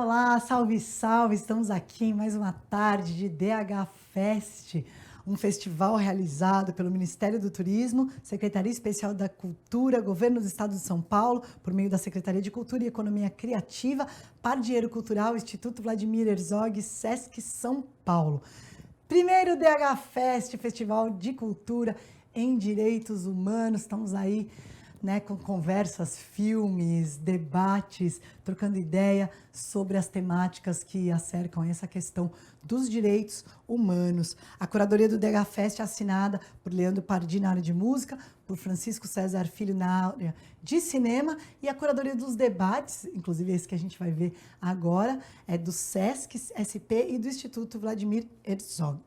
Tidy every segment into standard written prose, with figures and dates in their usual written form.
Olá, salve, salve! Estamos aqui em mais uma tarde de DH Fest, um festival realizado pelo Ministério do Turismo, Secretaria Especial da Cultura, Governo do Estado de São Paulo, por meio da Secretaria de Cultura e Economia Criativa, Pardieiro Cultural, Instituto Vladimir Herzog, Sesc São Paulo. Primeiro DH Fest, Festival de Cultura em Direitos Humanos. Estamos aí, né, com conversas, filmes, debates, trocando ideia sobre as temáticas que acercam essa questão dos direitos humanos. A curadoria do DH Fest é assinada por Leandro Pardi na área de música, por Francisco César Filho na área de cinema, e a curadoria dos debates, inclusive esse que a gente vai ver agora, é do Sesc SP e do Instituto Vladimir Herzog.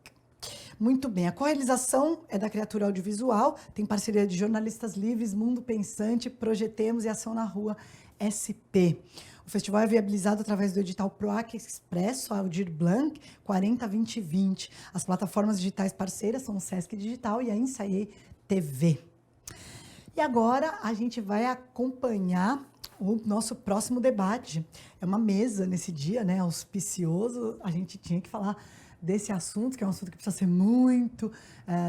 Muito bem, a co-realização é da Criatura Audiovisual, tem parceria de Jornalistas Livres, Mundo Pensante, Projetemos e Ação na Rua SP. O festival é viabilizado através do edital PROAC Expresso, Aldir Blanc, 40-2020. As plataformas digitais parceiras são o Sesc Digital e a Ensaiei TV. E agora a gente vai acompanhar o nosso próximo debate. É uma mesa nesse dia, né, auspicioso, a gente tinha que falar desse assunto, que é um assunto que precisa ser muito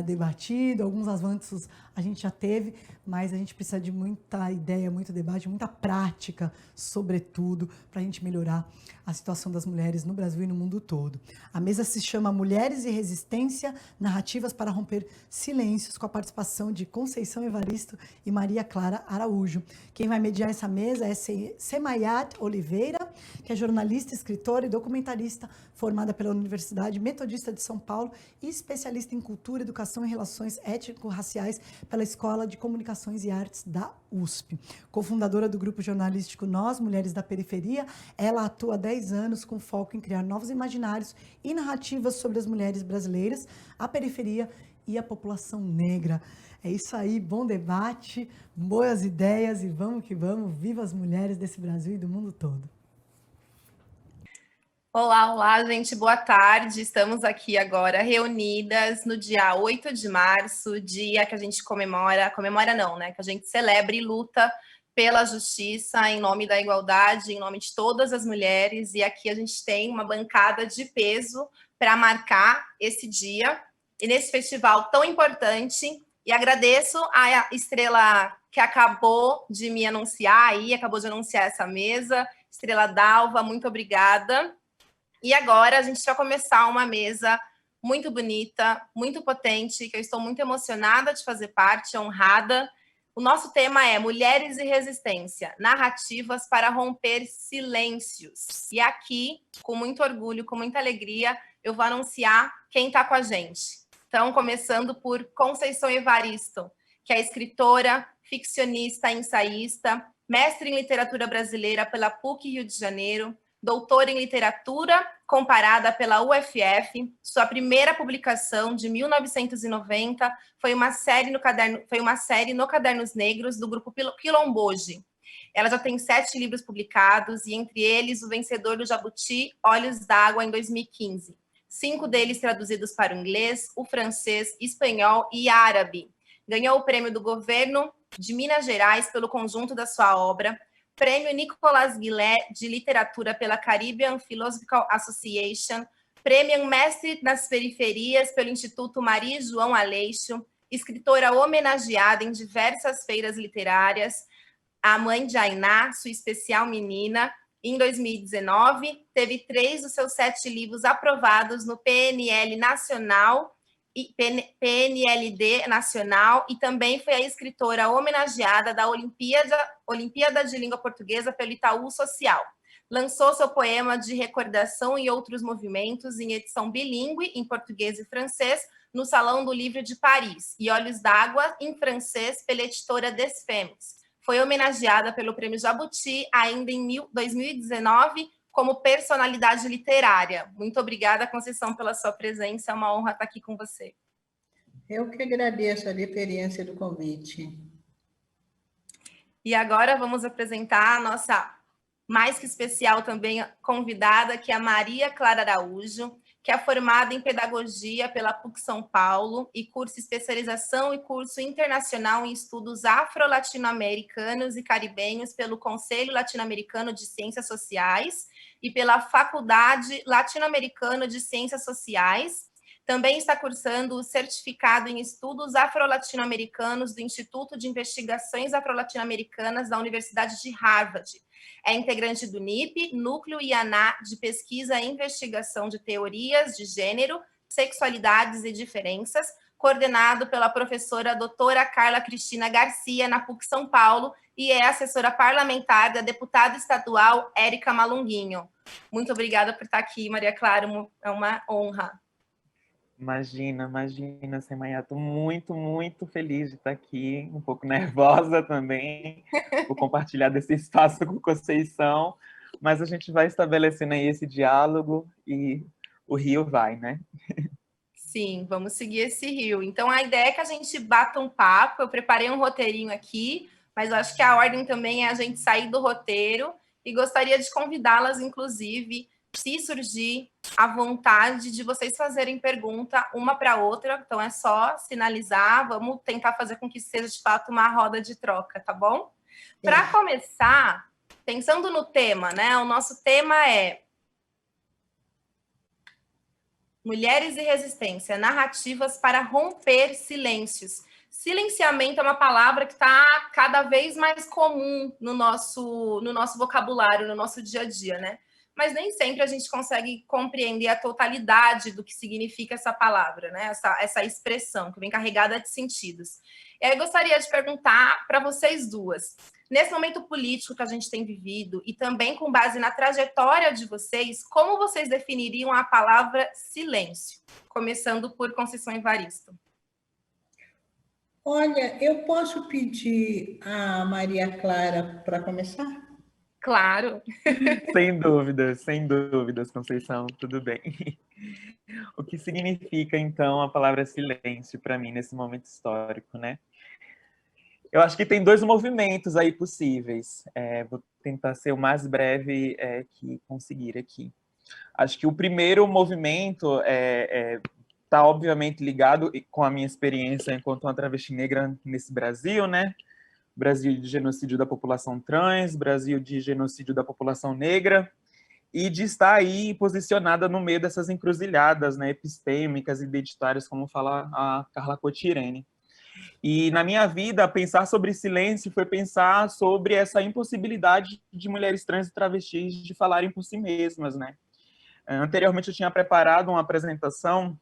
debatido. Alguns avanços a gente já teve, mas a gente precisa de muita ideia, muito debate, muita prática, sobretudo, para a gente melhorar a situação das mulheres no Brasil e no mundo todo. A mesa se chama Mulheres e Resistência, Narrativas para Romper Silêncios, com a participação de Conceição Evaristo e Maria Clara Araújo. Quem vai mediar essa mesa é Semayat Oliveira, que é jornalista, escritora e documentarista, formada pela Universidade Metodista de São Paulo e especialista em cultura, educação e relações étnico-raciais pela Escola de Comunicações e Artes da USP. Cofundadora do grupo jornalístico Nós, Mulheres da Periferia, ela atua há 10 anos com foco em criar novos imaginários e narrativas sobre as mulheres brasileiras, a periferia e a população negra. É isso aí, bom debate, boas ideias e vamos que vamos, viva as mulheres desse Brasil e do mundo todo. Olá, olá, gente, boa tarde. Estamos aqui agora reunidas no dia 8 de março, dia que a gente comemora não, né? Que a gente celebra e luta pela justiça, em nome da igualdade, em nome de todas as mulheres. E aqui a gente tem uma bancada de peso para marcar esse dia e nesse festival tão importante. E agradeço a Estrela que acabou de me anunciar aí, acabou de anunciar essa mesa. Estrela Dalva, muito obrigada. E agora a gente vai começar uma mesa muito bonita, muito potente, que eu estou muito emocionada de fazer parte, honrada. O nosso tema é Mulheres e Resistência, narrativas para romper silêncios. E aqui, com muito orgulho, com muita alegria, eu vou anunciar quem está com a gente. Então, começando por Conceição Evaristo, que é escritora, ficcionista, ensaísta, mestre em literatura brasileira pela PUC Rio de Janeiro, doutora em literatura comparada pela UFF. Sua primeira publicação, de 1990, foi uma série no Cadernos Negros, do grupo Quilomboje. Ela já tem 7 livros publicados, e entre eles o vencedor do Jabuti, Olhos d'Água, em 2015. 5 deles traduzidos para o inglês, o francês, espanhol e árabe. Ganhou o prêmio do governo de Minas Gerais pelo conjunto da sua obra, Prêmio Nicolas Guillet de Literatura pela Caribbean Philosophical Association, Prêmio Mestre nas Periferias pelo Instituto Maria João Aleixo, escritora homenageada em diversas feiras literárias, a mãe de Ainá, sua especial menina. Em 2019, teve 3 dos seus 7 livros aprovados no PNL Nacional e PNLD Nacional, e também foi a escritora homenageada da Olimpíada de Língua Portuguesa pelo Itaú Social. Lançou seu poema de recordação e outros movimentos em edição bilíngue, em português e francês, no Salão do Livro de Paris, e Olhos d'Água, em francês, pela editora Des Femmes. Foi homenageada pelo Prêmio Jabuti ainda em 2019, como personalidade literária. Muito obrigada, Conceição, pela sua presença. É uma honra estar aqui com você. Eu que agradeço a deferência do convite. E agora vamos apresentar a nossa mais que especial também convidada, que é a Maria Clara Araújo, que é formada em Pedagogia pela PUC São Paulo e cursa especialização e curso internacional em estudos afro-latino-americanos e caribenhos pelo Conselho Latino-Americano de Ciências Sociais e pela Faculdade Latino-Americana de Ciências Sociais. Também está cursando o certificado em estudos afro-latino-americanos do Instituto de Investigações Afro-Latino-Americanas da Universidade de Harvard. É integrante do NIP, Núcleo IANA de Pesquisa e Investigação de Teorias de Gênero, Sexualidades e Diferenças, coordenado pela professora doutora Carla Cristina Garcia, na PUC São Paulo, e é assessora parlamentar da deputada estadual Érica Malunguinho. Muito obrigada por estar aqui, Maria Clara, é uma honra. Imagina, Semaia, estou muito feliz de estar aqui, um pouco nervosa também, por compartilhar desse espaço com Conceição, mas a gente vai estabelecendo aí esse diálogo e o rio vai, né? Sim, vamos seguir esse rio. Então, a ideia é que a gente bata um papo, eu preparei um roteirinho aqui, mas eu acho que a ordem também é a gente sair do roteiro e gostaria de convidá-las, inclusive, se surgir a vontade de vocês fazerem pergunta uma para outra, então é só sinalizar, vamos tentar fazer com que seja de fato uma roda de troca, tá bom? Para começar, pensando no tema, né? O nosso tema é Mulheres e Resistência, narrativas para romper silêncios. Silenciamento é uma palavra que está cada vez mais comum no nosso vocabulário, no nosso dia a dia, né? Mas nem sempre a gente consegue compreender a totalidade do que significa essa palavra, né? Essa expressão, que vem carregada de sentidos. E aí eu gostaria de perguntar para vocês duas, nesse momento político que a gente tem vivido, e também com base na trajetória de vocês, como vocês definiriam a palavra silêncio? Começando por Conceição Evaristo. Olha, eu posso pedir a Maria Clara para começar? Claro. Sem dúvidas, Conceição, tudo bem. O que significa, então, a palavra silêncio para mim nesse momento histórico, né? Eu acho que tem dois movimentos aí possíveis. Vou tentar ser o mais breve que conseguir aqui. Acho que o primeiro movimento está, obviamente, ligado com a minha experiência enquanto uma travesti negra nesse Brasil, né? Brasil de genocídio da população trans, Brasil de genocídio da população negra, e de estar aí posicionada no meio dessas encruzilhadas, né, epistêmicas, identitárias, como fala a Carla Cotirene. E na minha vida, pensar sobre silêncio foi pensar sobre essa impossibilidade de mulheres trans e travestis de falarem por si mesmas, né? Anteriormente eu tinha preparado uma apresentação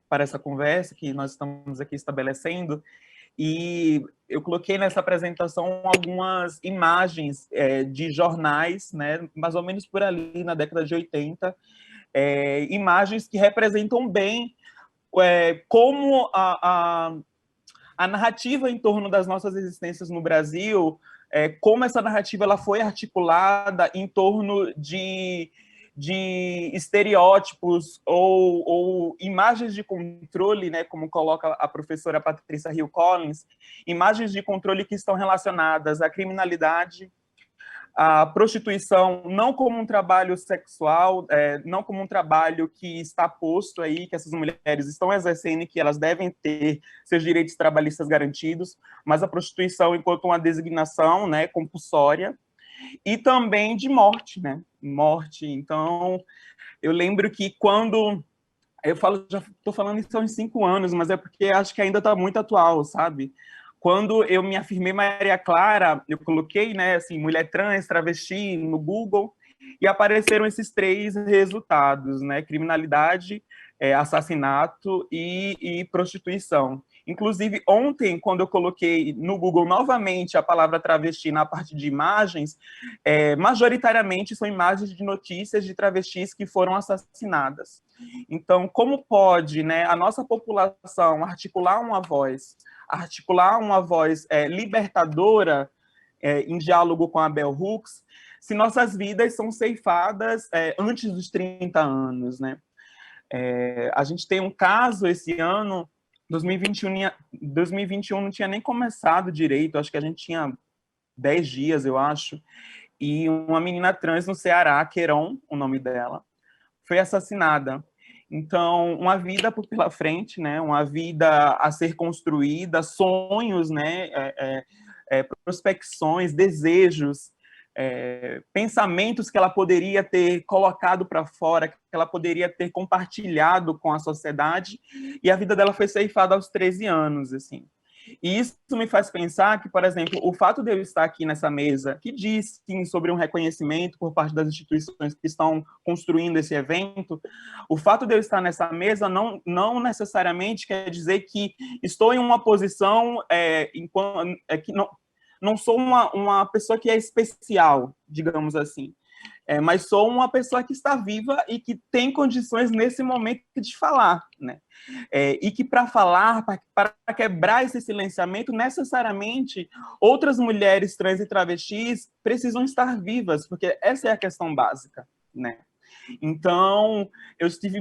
para essa conversa que nós estamos aqui estabelecendo, e eu coloquei nessa apresentação algumas imagens de jornais, né, mais ou menos por ali, na década de 80, imagens que representam bem como a narrativa em torno das nossas existências no Brasil, como essa narrativa ela foi articulada em torno de estereótipos ou imagens de controle, né, como coloca a professora Patrícia Hill Collins, imagens de controle que estão relacionadas à criminalidade, à prostituição, não como um trabalho sexual, não como um trabalho que está posto aí, que essas mulheres estão exercendo e que elas devem ter seus direitos trabalhistas garantidos, mas a prostituição enquanto uma designação, né, compulsória, e também de morte, né? Morte. Então, eu lembro que quando eu falo, já estou falando isso há uns 5 anos, mas é porque acho que ainda está muito atual, sabe? Quando eu me afirmei Maria Clara, eu coloquei, né, assim, mulher trans, travesti no Google, e apareceram esses 3 resultados, né? Criminalidade, assassinato e prostituição. Inclusive, ontem, quando eu coloquei no Google novamente a palavra travesti na parte de imagens, majoritariamente são imagens de notícias de travestis que foram assassinadas. Então, como pode, né, a nossa população articular uma voz libertadora em diálogo com a Bell Hooks, se nossas vidas são ceifadas antes dos 30 anos, né? A gente tem um caso esse ano, 2021 não tinha nem começado direito, acho que a gente tinha 10 dias, eu acho, e uma menina trans no Ceará, Queiron, o nome dela, foi assassinada. Então, uma vida pela frente, né? Uma vida a ser construída, sonhos, né? Prospecções, desejos, pensamentos que ela poderia ter colocado para fora, que ela poderia ter compartilhado com a sociedade, e a vida dela foi ceifada aos 13 anos, assim. E isso me faz pensar que, por exemplo, o fato de eu estar aqui nessa mesa, que diz, sim, sobre um reconhecimento por parte das instituições que estão construindo esse evento, o fato de eu estar nessa mesa não necessariamente quer dizer que estou em uma posição que não sou uma pessoa que é especial, digamos assim. Mas sou uma pessoa que está viva e que tem condições nesse momento de falar, né? E que para falar, para quebrar esse silenciamento, necessariamente outras mulheres trans e travestis precisam estar vivas, porque essa é a questão básica, né? Então, eu estive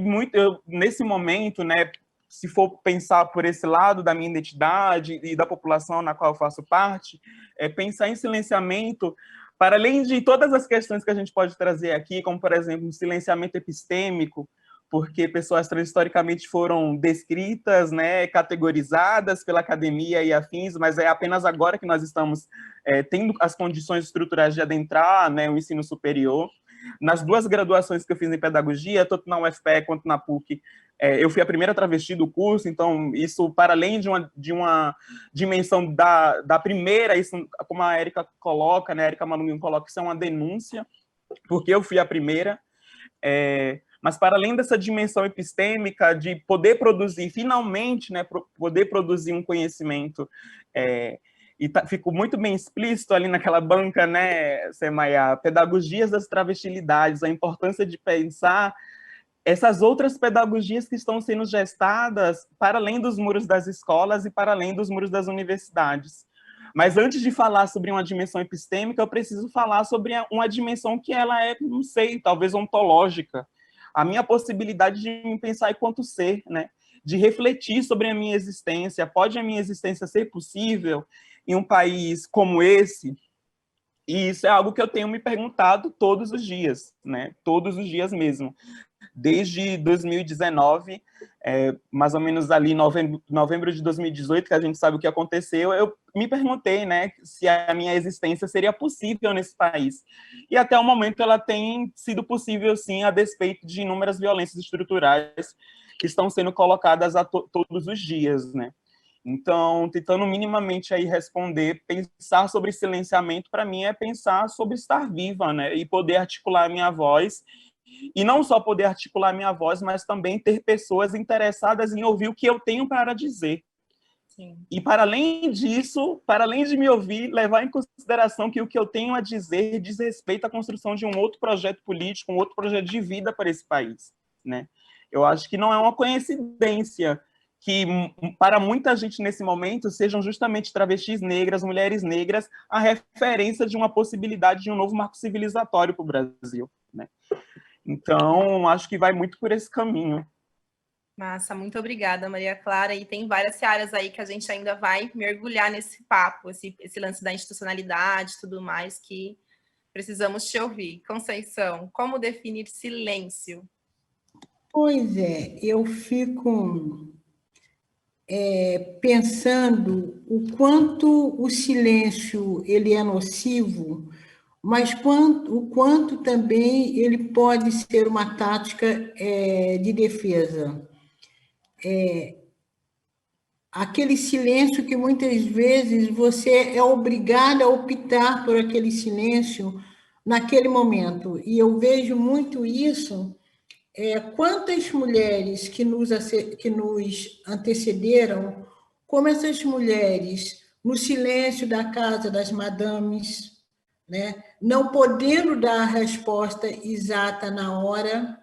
nesse momento, né? Se for pensar por esse lado da minha identidade e da população na qual eu faço parte, pensar em silenciamento para além de todas as questões que a gente pode trazer aqui, como, por exemplo, o silenciamento epistêmico, porque pessoas trans historicamente foram descritas, né, categorizadas pela academia e afins, mas é apenas agora que nós estamos tendo as condições estruturais de adentrar, né, o ensino superior. Nas duas graduações que eu fiz em pedagogia, tanto na UFPE quanto na PUC, eu fui a primeira travesti do curso, então isso, para além de uma dimensão da primeira, isso, como a Érica coloca, né, a Érica Malunguinho coloca, isso é uma denúncia, porque eu fui a primeira, mas para além dessa dimensão epistêmica de poder produzir, finalmente, né, poder produzir um conhecimento, e ficou muito bem explícito ali naquela banca, né, Semaia, pedagogias das travestilidades, a importância de pensar essas outras pedagogias que estão sendo gestadas para além dos muros das escolas e para além dos muros das universidades. Mas antes de falar sobre uma dimensão epistêmica, eu preciso falar sobre uma dimensão que ela é, não sei, talvez ontológica. A minha possibilidade de me pensar enquanto ser, né? De refletir sobre a minha existência. Pode a minha existência ser possível em um país como esse? E isso é algo que eu tenho me perguntado todos os dias, né? Todos os dias mesmo. Desde 2019, mais ou menos ali novembro de 2018, que a gente sabe o que aconteceu, eu me perguntei, né, se a minha existência seria possível nesse país. E até o momento ela tem sido possível, sim, a despeito de inúmeras violências estruturais que estão sendo colocadas todos os dias, né? Então, tentando minimamente aí responder, pensar sobre silenciamento, para mim, é pensar sobre estar viva, né, e poder articular a minha voz. E não só poder articular minha voz, mas também ter pessoas interessadas em ouvir o que eu tenho para dizer. Sim. E, para além disso, para além de me ouvir, levar em consideração que o que eu tenho a dizer diz respeito à construção de um outro projeto político, um outro projeto de vida para esse país, né? Eu acho que não é uma coincidência que, para muita gente nesse momento, sejam justamente travestis negras, mulheres negras, a referência de uma possibilidade de um novo marco civilizatório para o Brasil, né? Então, acho que vai muito por esse caminho. Massa, muito obrigada, Maria Clara. E tem várias searas aí que a gente ainda vai mergulhar nesse papo, esse lance da institucionalidade e tudo mais, que precisamos te ouvir. Conceição, como definir silêncio? Pois é, eu fico pensando o quanto o silêncio ele é nocivo, mas o quanto também ele pode ser uma tática de defesa. Aquele silêncio que muitas vezes você é obrigado a optar por aquele silêncio naquele momento. E eu vejo muito isso. Quantas mulheres que nos antecederam, como essas mulheres, no silêncio da casa das madames, né? Não podendo dar a resposta exata na hora,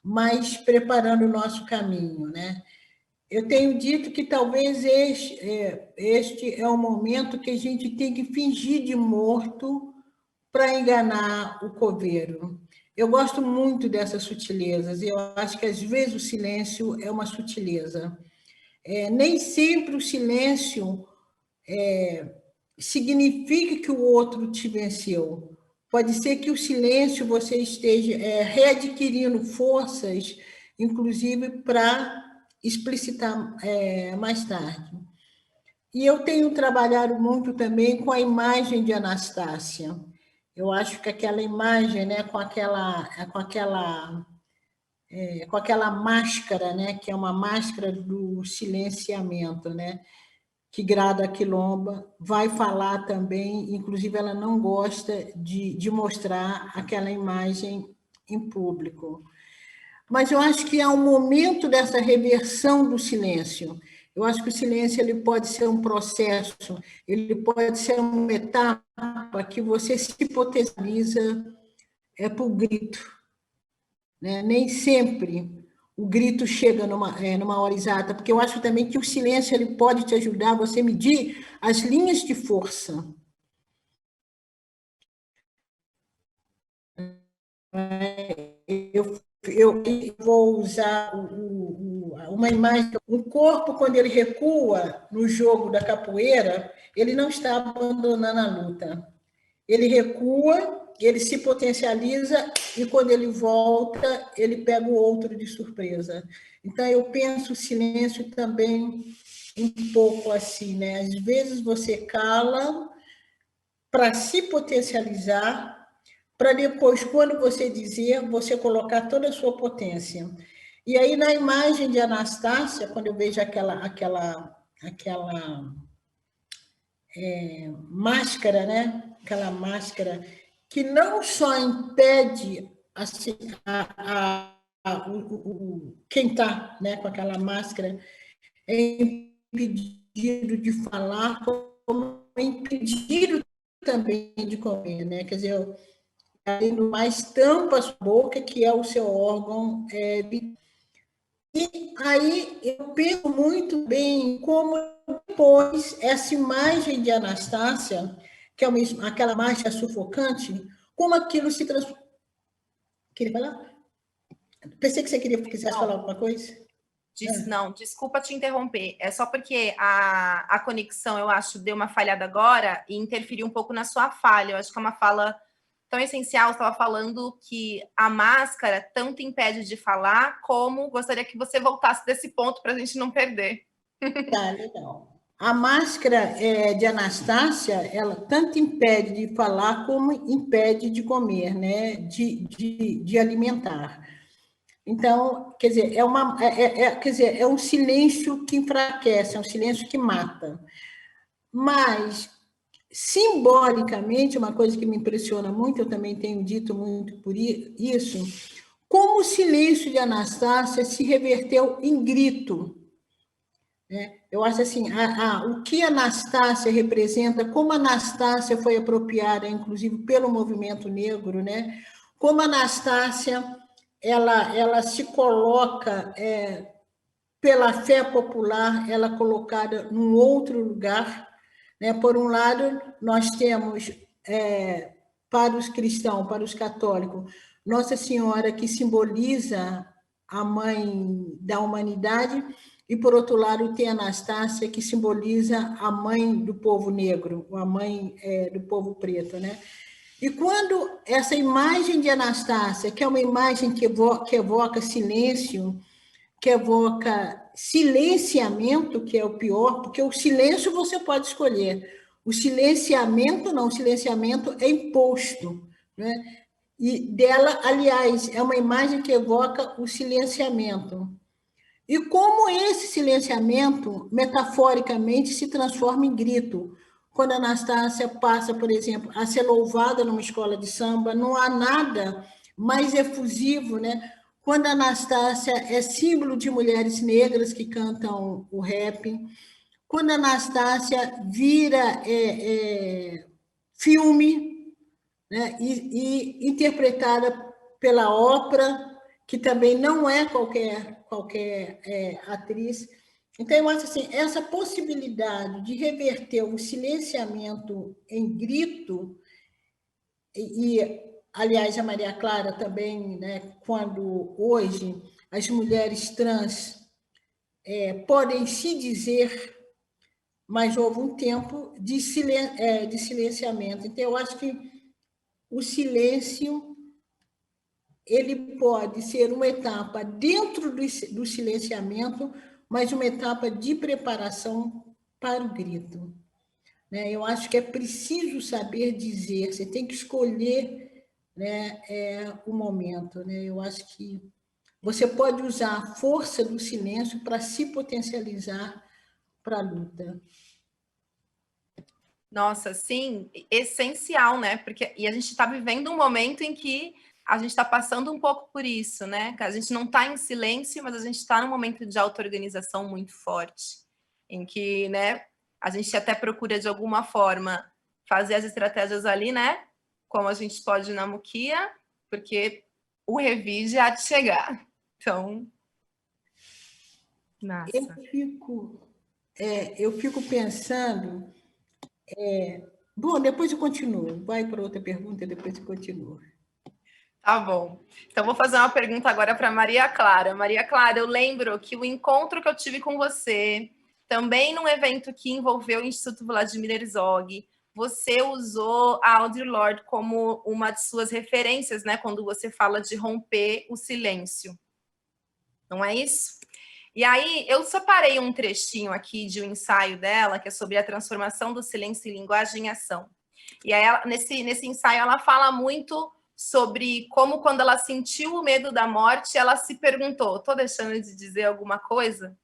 mas preparando o nosso caminho, né? Eu tenho dito que talvez este é o momento que a gente tem que fingir de morto para enganar o coveiro. Eu gosto muito dessas sutilezas, eu acho que às vezes o silêncio é uma sutileza. Nem sempre o silêncio significa que o outro te venceu. Pode ser que o silêncio você esteja readquirindo forças inclusive para explicitar mais tarde. E eu tenho trabalhado muito também com a imagem de Anastácia. Eu acho que aquela imagem, né, com aquela máscara, né, que é uma máscara do silenciamento, né, que Grada Quilomba vai falar também, inclusive ela não gosta de mostrar aquela imagem em público. Mas eu acho que há um momento dessa reversão do silêncio. Eu acho que o silêncio ele pode ser um processo, ele pode ser uma etapa que você se potencializa para o grito, né? Nem sempre o grito chega numa hora exata, porque eu acho também que o silêncio ele pode te ajudar a você medir as linhas de força. Eu vou usar uma imagem. O corpo, quando ele recua no jogo da capoeira, ele não está abandonando a luta. Ele recua, ele se potencializa e, quando ele volta, ele pega o outro de surpresa. Então, eu penso o silêncio também um pouco assim, né? Às vezes você cala para se potencializar, para depois, quando você dizer, você colocar toda a sua potência. E aí, na imagem de Anastácia, quando eu vejo aquela máscara, né? Aquela máscara que não só impede assim, quem está, né, com aquela máscara é impedido de falar, como é impedido também de comer, né? Quer dizer, tendo mais tampa a sua boca, que é o seu órgão. E aí eu penso muito bem como depois essa imagem de Anastácia, que é aquela marcha sufocante, como aquilo se transforma. Queria falar? Pensei que você quisesse falar alguma coisa. Não, desculpa te interromper. É só porque a conexão, eu acho, deu uma falhada agora e interferiu um pouco na sua fala. Eu acho que é uma fala tão essencial. Você estava falando que a máscara tanto impede de falar, como gostaria que você voltasse desse ponto para a gente não perder. Tá, legal. A máscara de Anastácia, ela tanto impede de falar como impede de comer, né? De alimentar. Então, quer dizer, é um silêncio que enfraquece, é um silêncio que mata. Mas, simbolicamente, uma coisa que me impressiona muito, eu também tenho dito muito por isso, como o silêncio de Anastácia se reverteu em grito. Né? Eu acho assim, o que Anastácia representa, como Anastácia foi apropriada, inclusive, pelo movimento negro, né? Como Anastácia ela se coloca, pela fé popular, ela colocada num outro lugar. Né? Por um lado, nós temos, para os cristãos, para os católicos, Nossa Senhora, que simboliza a mãe da humanidade, e, por outro lado, tem Anastácia, que simboliza a mãe do povo negro, a mãe do povo preto, né? E quando essa imagem de Anastácia, que é uma imagem que evoca silêncio, que evoca silenciamento, que é o pior, porque o silêncio você pode escolher, o silenciamento não, o silenciamento é imposto, né? E dela, aliás, é uma imagem que evoca o silenciamento. E como esse silenciamento, metaforicamente, se transforma em grito. Quando a Anastácia passa, por exemplo, a ser louvada numa escola de samba, não há nada mais efusivo, né? Quando a Anastácia é símbolo de mulheres negras que cantam o rap, quando a Anastácia vira filme, né? E interpretada pela ópera, que também não é qualquer atriz. Então, eu acho assim, essa possibilidade de reverter o silenciamento em grito, aliás, a Maria Clara também, né, quando hoje as mulheres trans podem se dizer, mas houve um tempo de silenciamento. Então, eu acho que o silêncio ele pode ser uma etapa dentro do silenciamento, mas uma etapa de preparação para o grito. Né? Eu acho que é preciso saber dizer, você tem que escolher, né, o momento. Né? Eu acho que você pode usar a força do silêncio para se potencializar para a luta. Nossa, sim, essencial, né? Porque e a gente está vivendo um momento em que a gente está passando um pouco por isso, né? A gente não está em silêncio, mas a gente está num momento de auto-organização muito forte, em que, né, a gente até procura de alguma forma fazer as estratégias ali, né? Como a gente pode na Muquia, porque o revide há de chegar. Então, nossa. Eu fico pensando. Bom, depois eu continuo. Vai para outra pergunta, depois eu continuo. Tá bom. Então, vou fazer uma pergunta agora para Maria Clara. Maria Clara, eu lembro que o encontro que eu tive com você, também num evento que envolveu o Instituto Vladimir Herzog, você usou a Audre Lorde como uma de suas referências, né? Quando você fala de romper o silêncio. Não é isso? E aí, eu separei um trechinho aqui de um ensaio dela, que é sobre a transformação do silêncio em linguagem em ação. E aí, nesse ensaio, ela fala muito sobre como, quando ela sentiu o medo da morte, ela se perguntou, estou deixando de dizer alguma coisa?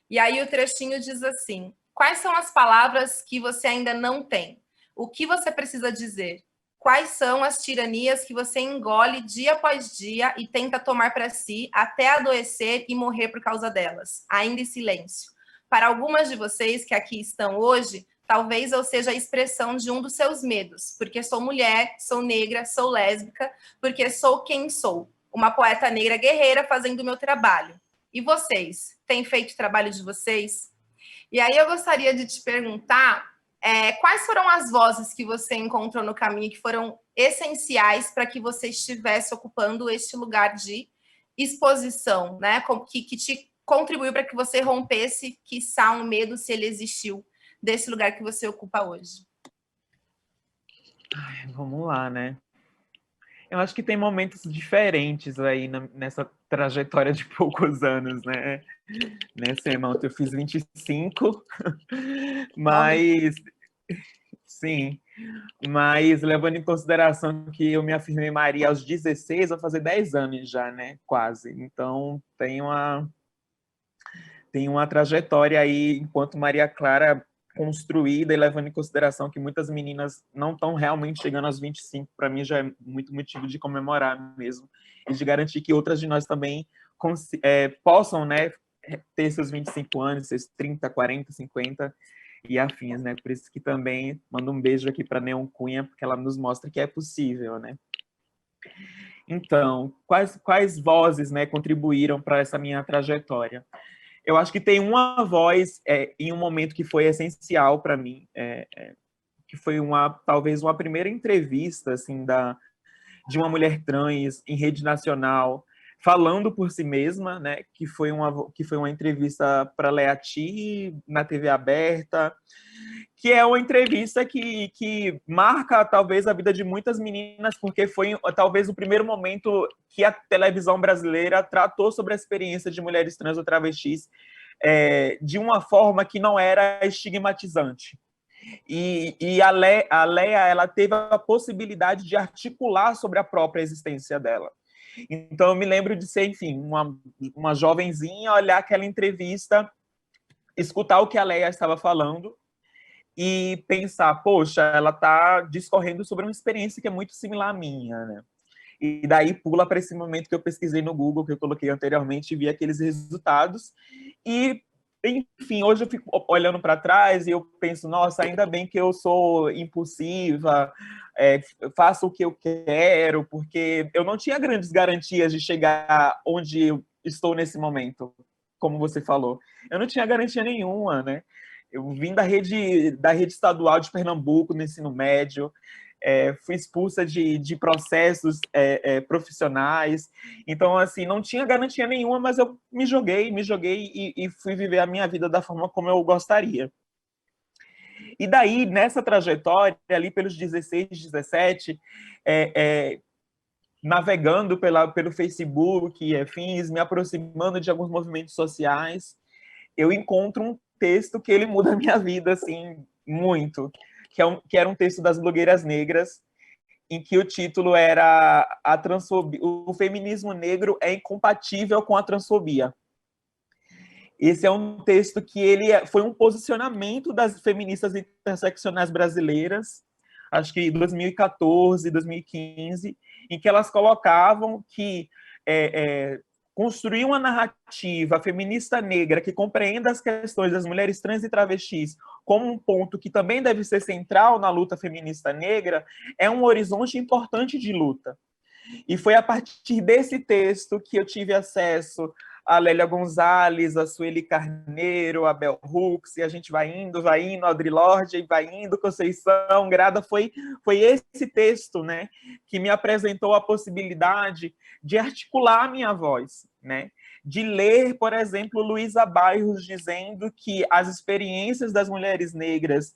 E aí o trechinho diz assim, quais são as palavras que você ainda não tem? O que você precisa dizer? Quais são as tiranias que você engole dia após dia e tenta tomar para si até adoecer e morrer por causa delas, ainda em silêncio? Para algumas de vocês que aqui estão hoje, talvez eu seja a expressão de um dos seus medos, porque sou mulher, sou negra, sou lésbica, porque sou quem sou, uma poeta negra guerreira fazendo o meu trabalho. E vocês, têm feito o trabalho de vocês? E aí eu gostaria de te perguntar quais foram as vozes que você encontrou no caminho que foram essenciais para que você estivesse ocupando este lugar de exposição, né? Que te contribuiu para que você rompesse, quiçá, um medo, se ele existiu, desse lugar que você ocupa hoje? Vamos lá, né? Eu acho que tem momentos diferentes aí nessa trajetória de poucos anos, né? Nesse irmão, eu fiz 25, mas... Sim, mas levando em consideração que eu me afirmei Maria aos 16, vai fazer 10 anos já, né? Quase. Então, tem uma trajetória aí, enquanto Maria Clara, construída, e levando em consideração que muitas meninas não estão realmente chegando aos 25, para mim já é muito motivo de comemorar mesmo, e de garantir que outras de nós também possam, né, ter seus 25 anos, seus 30, 40, 50 e afins, né? Por isso que também mando um beijo aqui para Neon Cunha, porque ela nos mostra que é possível, né? Então, quais vozes, né, contribuíram para essa minha trajetória? Eu acho que tem uma voz em um momento que foi essencial para mim, que foi talvez uma primeira entrevista assim de uma mulher trans em rede nacional, falando por si mesma, né? Que foi uma entrevista para Leati na TV aberta, que é uma entrevista que marca talvez a vida de muitas meninas, porque foi talvez o primeiro momento que a televisão brasileira tratou sobre a experiência de mulheres trans ou travestis de uma forma que não era estigmatizante. E a Leia, ela teve a possibilidade de articular sobre a própria existência dela. Então, eu me lembro de ser, enfim, uma jovenzinha, olhar aquela entrevista, escutar o que a Leia estava falando e pensar, poxa, ela está discorrendo sobre uma experiência que é muito similar à minha, né? E daí pula para esse momento que eu pesquisei no Google, que eu coloquei anteriormente, e vi aqueles resultados. E, enfim, hoje eu fico olhando para trás e eu penso, nossa, ainda bem que eu sou impulsiva, faço o que eu quero, porque eu não tinha grandes garantias de chegar onde eu estou nesse momento, como você falou. Eu não tinha garantia nenhuma, né? Eu vim da rede estadual de Pernambuco, no ensino médio, fui expulsa de processos profissionais, então, assim, não tinha garantia nenhuma, mas eu me joguei e fui viver a minha vida da forma como eu gostaria. E daí, nessa trajetória, ali pelos 16, 17, navegando pelo Facebook e afins, me aproximando de alguns movimentos sociais, eu encontro um texto que ele muda a minha vida, assim, muito, que era um texto das blogueiras negras, em que o título era o feminismo negro é incompatível com a transfobia. Esse é um texto que foi um posicionamento das feministas interseccionais brasileiras, acho que em 2014, 2015, em que elas colocavam que construir uma narrativa feminista negra que compreenda as questões das mulheres trans e travestis como um ponto que também deve ser central na luta feminista negra é um horizonte importante de luta. E foi a partir desse texto que eu tive acesso a Lélia Gonzalez, a Sueli Carneiro, a Bell Hooks, e a gente vai indo, Audre Lorde, vai indo, Conceição, Grada, foi esse texto, né, que me apresentou a possibilidade de articular a minha voz, né, de ler, por exemplo, Luísa Bairros dizendo que as experiências das mulheres negras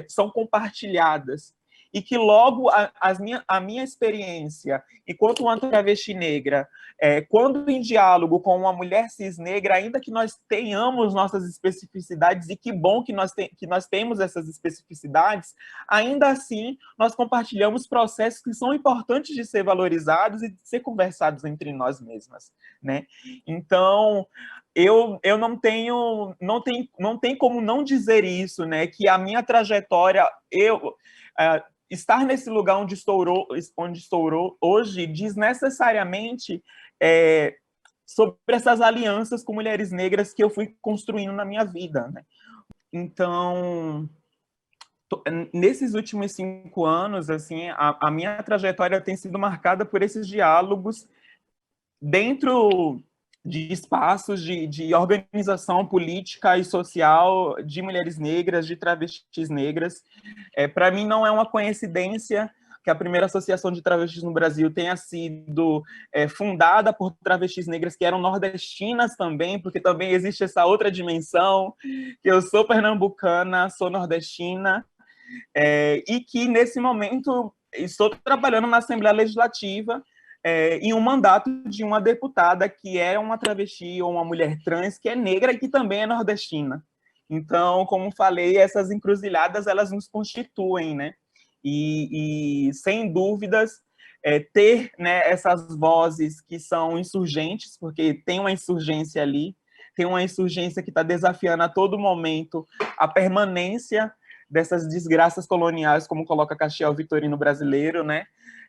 são compartilhadas, e que logo a minha experiência, enquanto uma travesti negra, quando em diálogo com uma mulher cis negra, ainda que nós tenhamos nossas especificidades, e que bom que nós temos essas especificidades, ainda assim nós compartilhamos processos que são importantes de ser valorizados e de ser conversados entre nós mesmas, né? Então, eu não tem como não dizer isso, né? Que a minha trajetória, estar nesse lugar onde estourou hoje diz necessariamente sobre essas alianças com mulheres negras que eu fui construindo na minha vida, né? Então, nesses últimos 5 anos, assim, a minha trajetória tem sido marcada por esses diálogos dentro de espaços de organização política e social de mulheres negras, de travestis negras. Para mim, não é uma coincidência que a primeira associação de travestis no Brasil tenha sido fundada por travestis negras que eram nordestinas também, porque também existe essa outra dimensão, que eu sou pernambucana, sou nordestina, e que, nesse momento, estou trabalhando na Assembleia Legislativa, em um mandato de uma deputada que é uma travesti ou uma mulher trans que é negra e que também é nordestina. Então, como falei, essas encruzilhadas, elas nos constituem, né? E sem dúvidas, ter, né, essas vozes que são insurgentes, porque tem uma insurgência ali, tem uma insurgência que está desafiando a todo momento a permanência dessas desgraças coloniais, como coloca Castiel Vitorino brasileiro, né?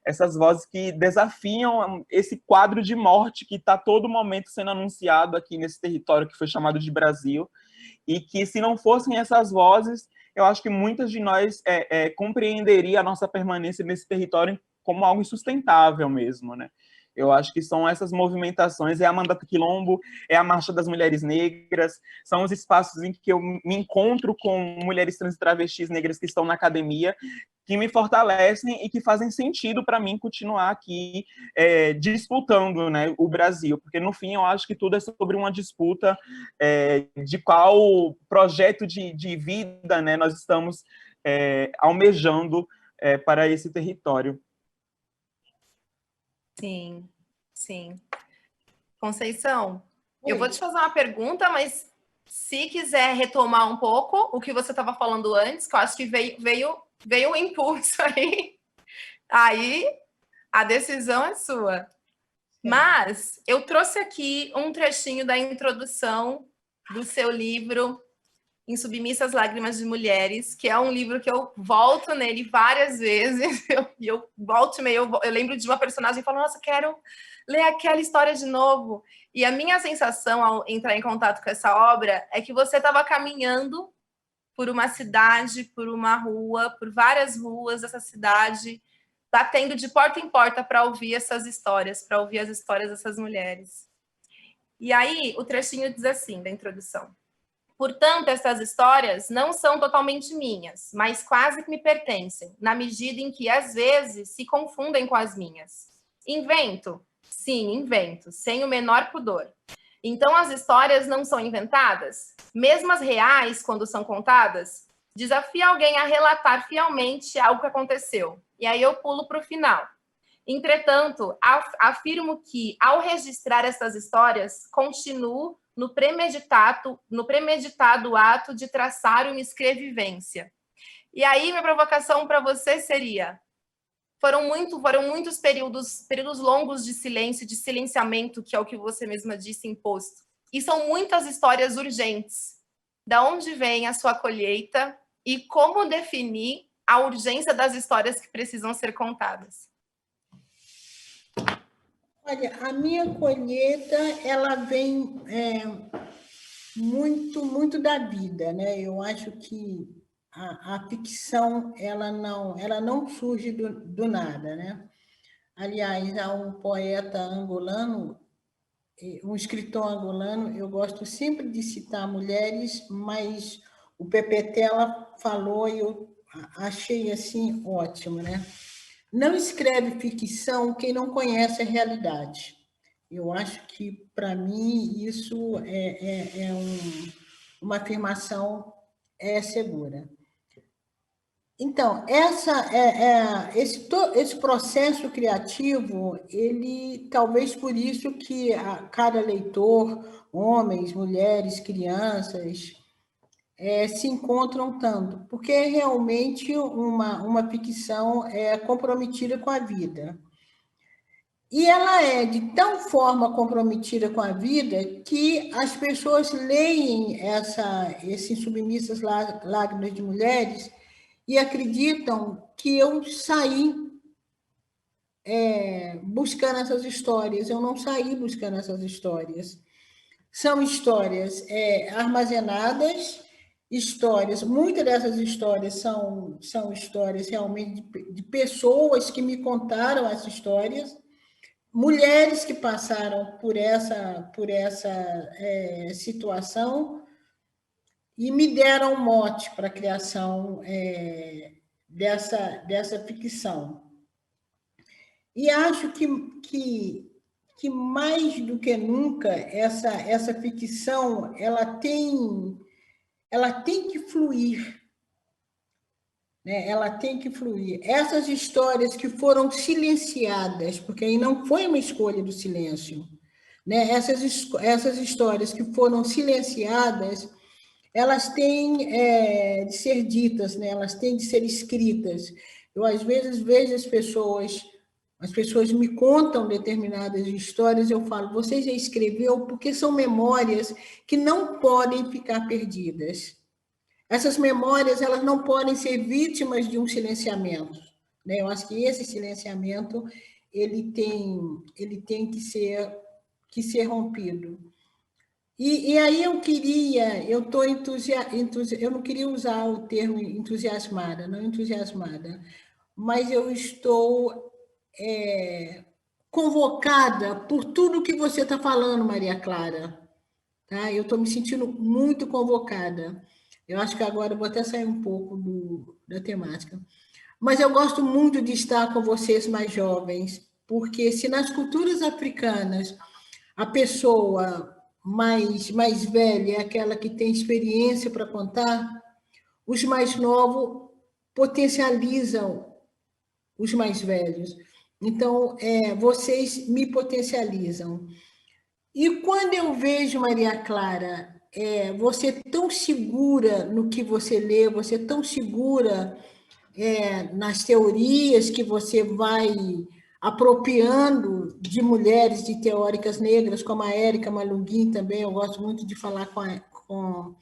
Essas vozes que desafiam esse quadro de morte que está todo momento sendo anunciado aqui nesse território que foi chamado de Brasil, e que, se não fossem essas vozes, eu acho que muitas de nós compreenderia a nossa permanência nesse território como algo insustentável mesmo, né? Eu acho que são essas movimentações, a Mandato Quilombo, a Marcha das Mulheres Negras, são os espaços em que eu me encontro com mulheres trans e travestis negras que estão na academia, que me fortalecem e que fazem sentido para mim continuar aqui disputando, né, o Brasil, porque no fim eu acho que tudo é sobre uma disputa de qual projeto de vida, né, nós estamos almejando para esse território. Sim, sim. Conceição, eu vou te fazer uma pergunta, mas se quiser retomar um pouco o que você estava falando antes, que eu acho que veio um impulso aí a decisão é sua. Mas eu trouxe aqui um trechinho da introdução do seu livro Em Submissas Lágrimas de Mulheres, que é um livro que eu volto nele várias vezes, e eu volto e meio, eu lembro de uma personagem e falo, nossa, quero ler aquela história de novo. E a minha sensação ao entrar em contato com essa obra é que você estava caminhando por uma cidade, por uma rua, por várias ruas dessa cidade, batendo de porta em porta para ouvir essas histórias, para ouvir as histórias dessas mulheres. E aí, o trechinho diz assim, da introdução. Portanto, essas histórias não são totalmente minhas, mas quase que me pertencem, na medida em que, às vezes, se confundem com as minhas. Invento? Sim, invento, sem o menor pudor. Então, as histórias não são inventadas? Mesmo as reais, quando são contadas? Desafia alguém a relatar fielmente algo que aconteceu. E aí eu pulo para o final. Entretanto, afirmo que, ao registrar essas histórias, continuo no premeditado ato de traçar uma escrevivência. E aí, minha provocação para você seria: foram muitos períodos longos de silêncio, de silenciamento, que é o que você mesma disse, imposto. E são muitas histórias urgentes. Da onde vem a sua colheita e como definir a urgência das histórias que precisam ser contadas? Olha, a minha colheita, ela vem muito da vida, né? Eu acho que a ficção, ela não surge do nada, né? Aliás, há um poeta angolano, um escritor angolano, eu gosto sempre de citar mulheres, mas o Pepe Tela falou e eu achei assim ótimo, né? Não escreve ficção quem não conhece a realidade. Eu acho que, para mim, isso uma afirmação segura. Então, esse processo criativo, ele talvez por isso que cada leitor, homens, mulheres, crianças, se encontram tanto, porque é realmente uma ficção comprometida com a vida. E ela é de tal forma comprometida com a vida que as pessoas leem esses Submissas Lágrimas de Mulheres e acreditam que eu saí buscando essas histórias. Eu não saí buscando essas histórias. São histórias armazenadas, muitas dessas histórias são histórias realmente de pessoas que me contaram essas histórias, mulheres que passaram por essa situação e me deram um mote para a criação dessa ficção. E acho que mais do que nunca essa ficção ela tem que fluir, né? Ela tem que fluir. Essas histórias que foram silenciadas, porque aí não foi uma escolha do silêncio, né? Essas histórias que foram silenciadas, elas têm de ser ditas, né? Elas têm de ser escritas. Eu, às vezes, vejo as pessoas me contam determinadas histórias, eu falo, você já escreveu? Porque são memórias que não podem ficar perdidas. Essas memórias, elas não podem ser vítimas de um silenciamento, né? Eu acho que esse silenciamento ele tem que ser rompido. E aí eu não queria usar o termo entusiasmada, não entusiasmada, mas eu estou convocada por tudo que você está falando, Maria Clara. Tá? Eu estou me sentindo muito convocada. Eu acho que agora eu vou até sair um pouco da temática. Mas eu gosto muito de estar com vocês mais jovens, porque se nas culturas africanas a pessoa mais velha é aquela que tem experiência para contar, os mais novos potencializam os mais velhos. Então, vocês me potencializam. E quando eu vejo, Maria Clara, você tão segura no que você lê, você tão segura nas teorias que você vai apropriando de mulheres, de teóricas negras, como a Érica Malunguinho também, eu gosto muito de falar com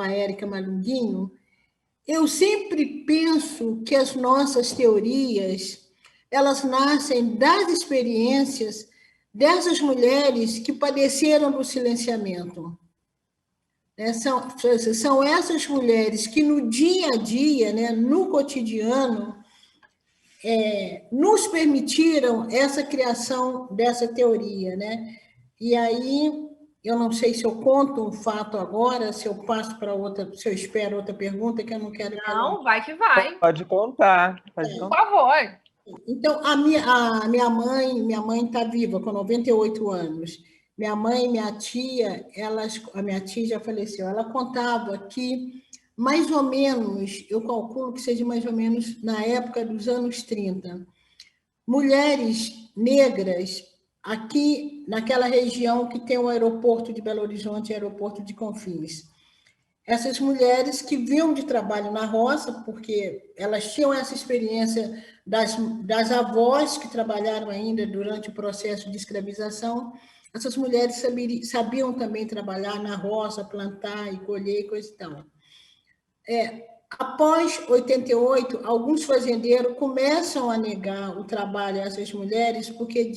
a Érica Malunguinho, eu sempre penso que as nossas teorias, elas nascem das experiências dessas mulheres que padeceram do silenciamento. São essas mulheres que no dia a dia, né, no cotidiano, nos permitiram essa criação dessa teoria, né? E aí, eu não sei se eu conto um fato agora, se eu passo para outra, se eu espero outra pergunta, que eu não quero... Não, vai que vai. Pode contar. Por favor. Então, a minha mãe está viva, com 98 anos. Minha mãe e minha tia, a minha tia já faleceu, ela contava que, mais ou menos, eu calculo que seja mais ou menos na época dos anos 30, mulheres negras aqui naquela região que tem o aeroporto de Belo Horizonte e o aeroporto de Confins. Essas mulheres que vinham de trabalho na roça, porque elas tinham essa experiência das avós que trabalharam ainda durante o processo de escravização, essas mulheres sabiam também trabalhar na roça, plantar e colher e coisa e tal. Após 88, alguns fazendeiros começam a negar o trabalho a essas mulheres porque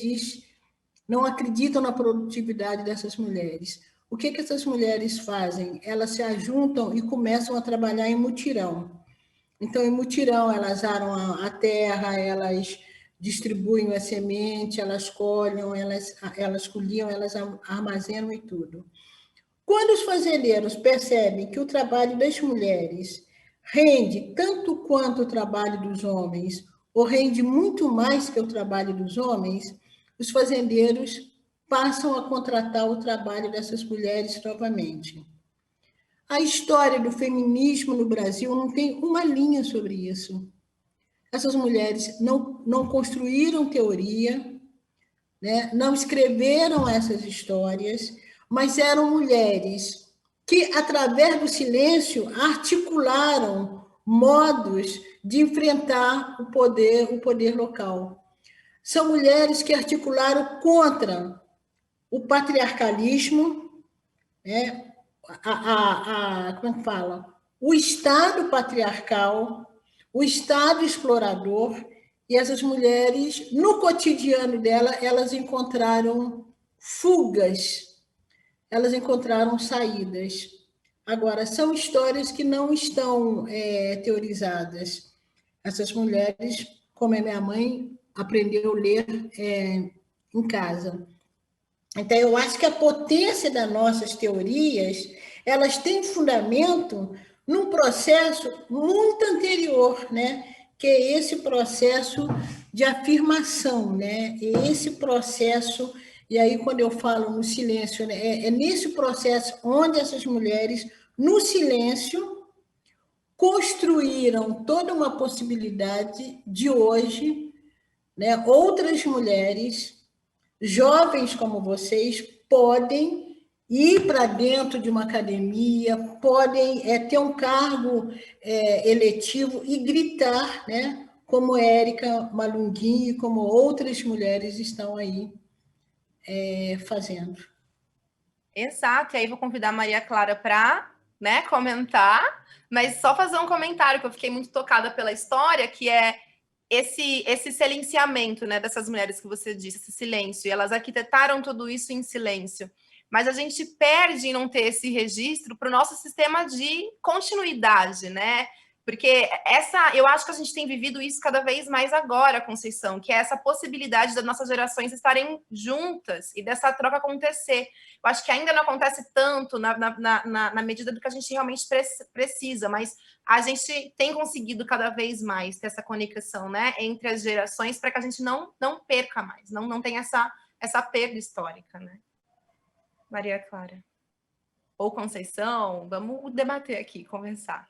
não acreditam na produtividade dessas mulheres. O que essas mulheres fazem? Elas se ajuntam e começam a trabalhar em mutirão. Então, em mutirão, elas aram a terra, elas distribuem a semente, elas colhem, elas colhiam, elas armazenam e tudo. Quando os fazendeiros percebem que o trabalho das mulheres rende tanto quanto o trabalho dos homens, ou rende muito mais que o trabalho dos homens, os fazendeiros passam a contratar o trabalho dessas mulheres novamente. A história do feminismo no Brasil não tem uma linha sobre isso. Essas mulheres não construíram teoria, né? Não escreveram essas histórias, mas eram mulheres que, através do silêncio, articularam modos de enfrentar o poder local. São mulheres que articularam contra o patriarcalismo, né? Como é que fala? O Estado patriarcal, o Estado explorador, e essas mulheres, no cotidiano dela, elas encontraram fugas, elas encontraram saídas. Agora, são histórias que não estão teorizadas. Essas mulheres, como a minha mãe, aprendeu a ler em casa. Então, eu acho que a potência das nossas teorias, elas têm fundamento num processo muito anterior, né? Que é esse processo de afirmação, né? Esse processo, e aí quando eu falo no silêncio, né? É nesse processo onde essas mulheres, no silêncio, construíram toda uma possibilidade de hoje, né? Outras mulheres, jovens como vocês, podem ir para dentro de uma academia, podem ter um cargo eletivo e gritar, né? Como Érica Malunguinho e como outras mulheres estão aí fazendo. Exato, e aí vou convidar a Maria Clara para, né, comentar, mas só fazer um comentário que eu fiquei muito tocada pela história, que é esse silenciamento, né, dessas mulheres que você disse, esse silêncio, e elas arquitetaram tudo isso em silêncio. Mas a gente perde em não ter esse registro para o nosso sistema de continuidade, né? Porque eu acho que a gente tem vivido isso cada vez mais agora, Conceição, que é essa possibilidade das nossas gerações estarem juntas e dessa troca acontecer. Eu acho que ainda não acontece tanto na medida do que a gente realmente precisa, mas a gente tem conseguido cada vez mais ter essa conexão, né, entre as gerações para que a gente não perca mais, não tenha essa perda histórica, né? Maria Clara. Ou Conceição, vamos debater aqui, conversar.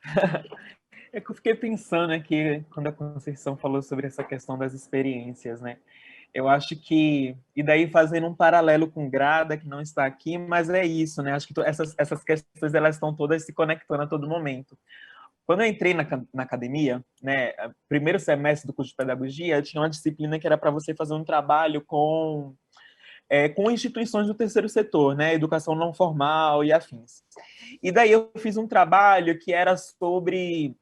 É que eu fiquei pensando aqui, quando a Conceição falou sobre essa questão das experiências, né? Eu acho que, e daí fazendo um paralelo com Grada, que não está aqui, mas é isso, né? Acho que essas questões, elas estão todas se conectando a todo momento. Quando eu entrei na academia, né, primeiro semestre do curso de pedagogia, tinha uma disciplina que era para você fazer um trabalho com instituições do terceiro setor, né, educação não formal e afins. E daí eu fiz um trabalho que era sobre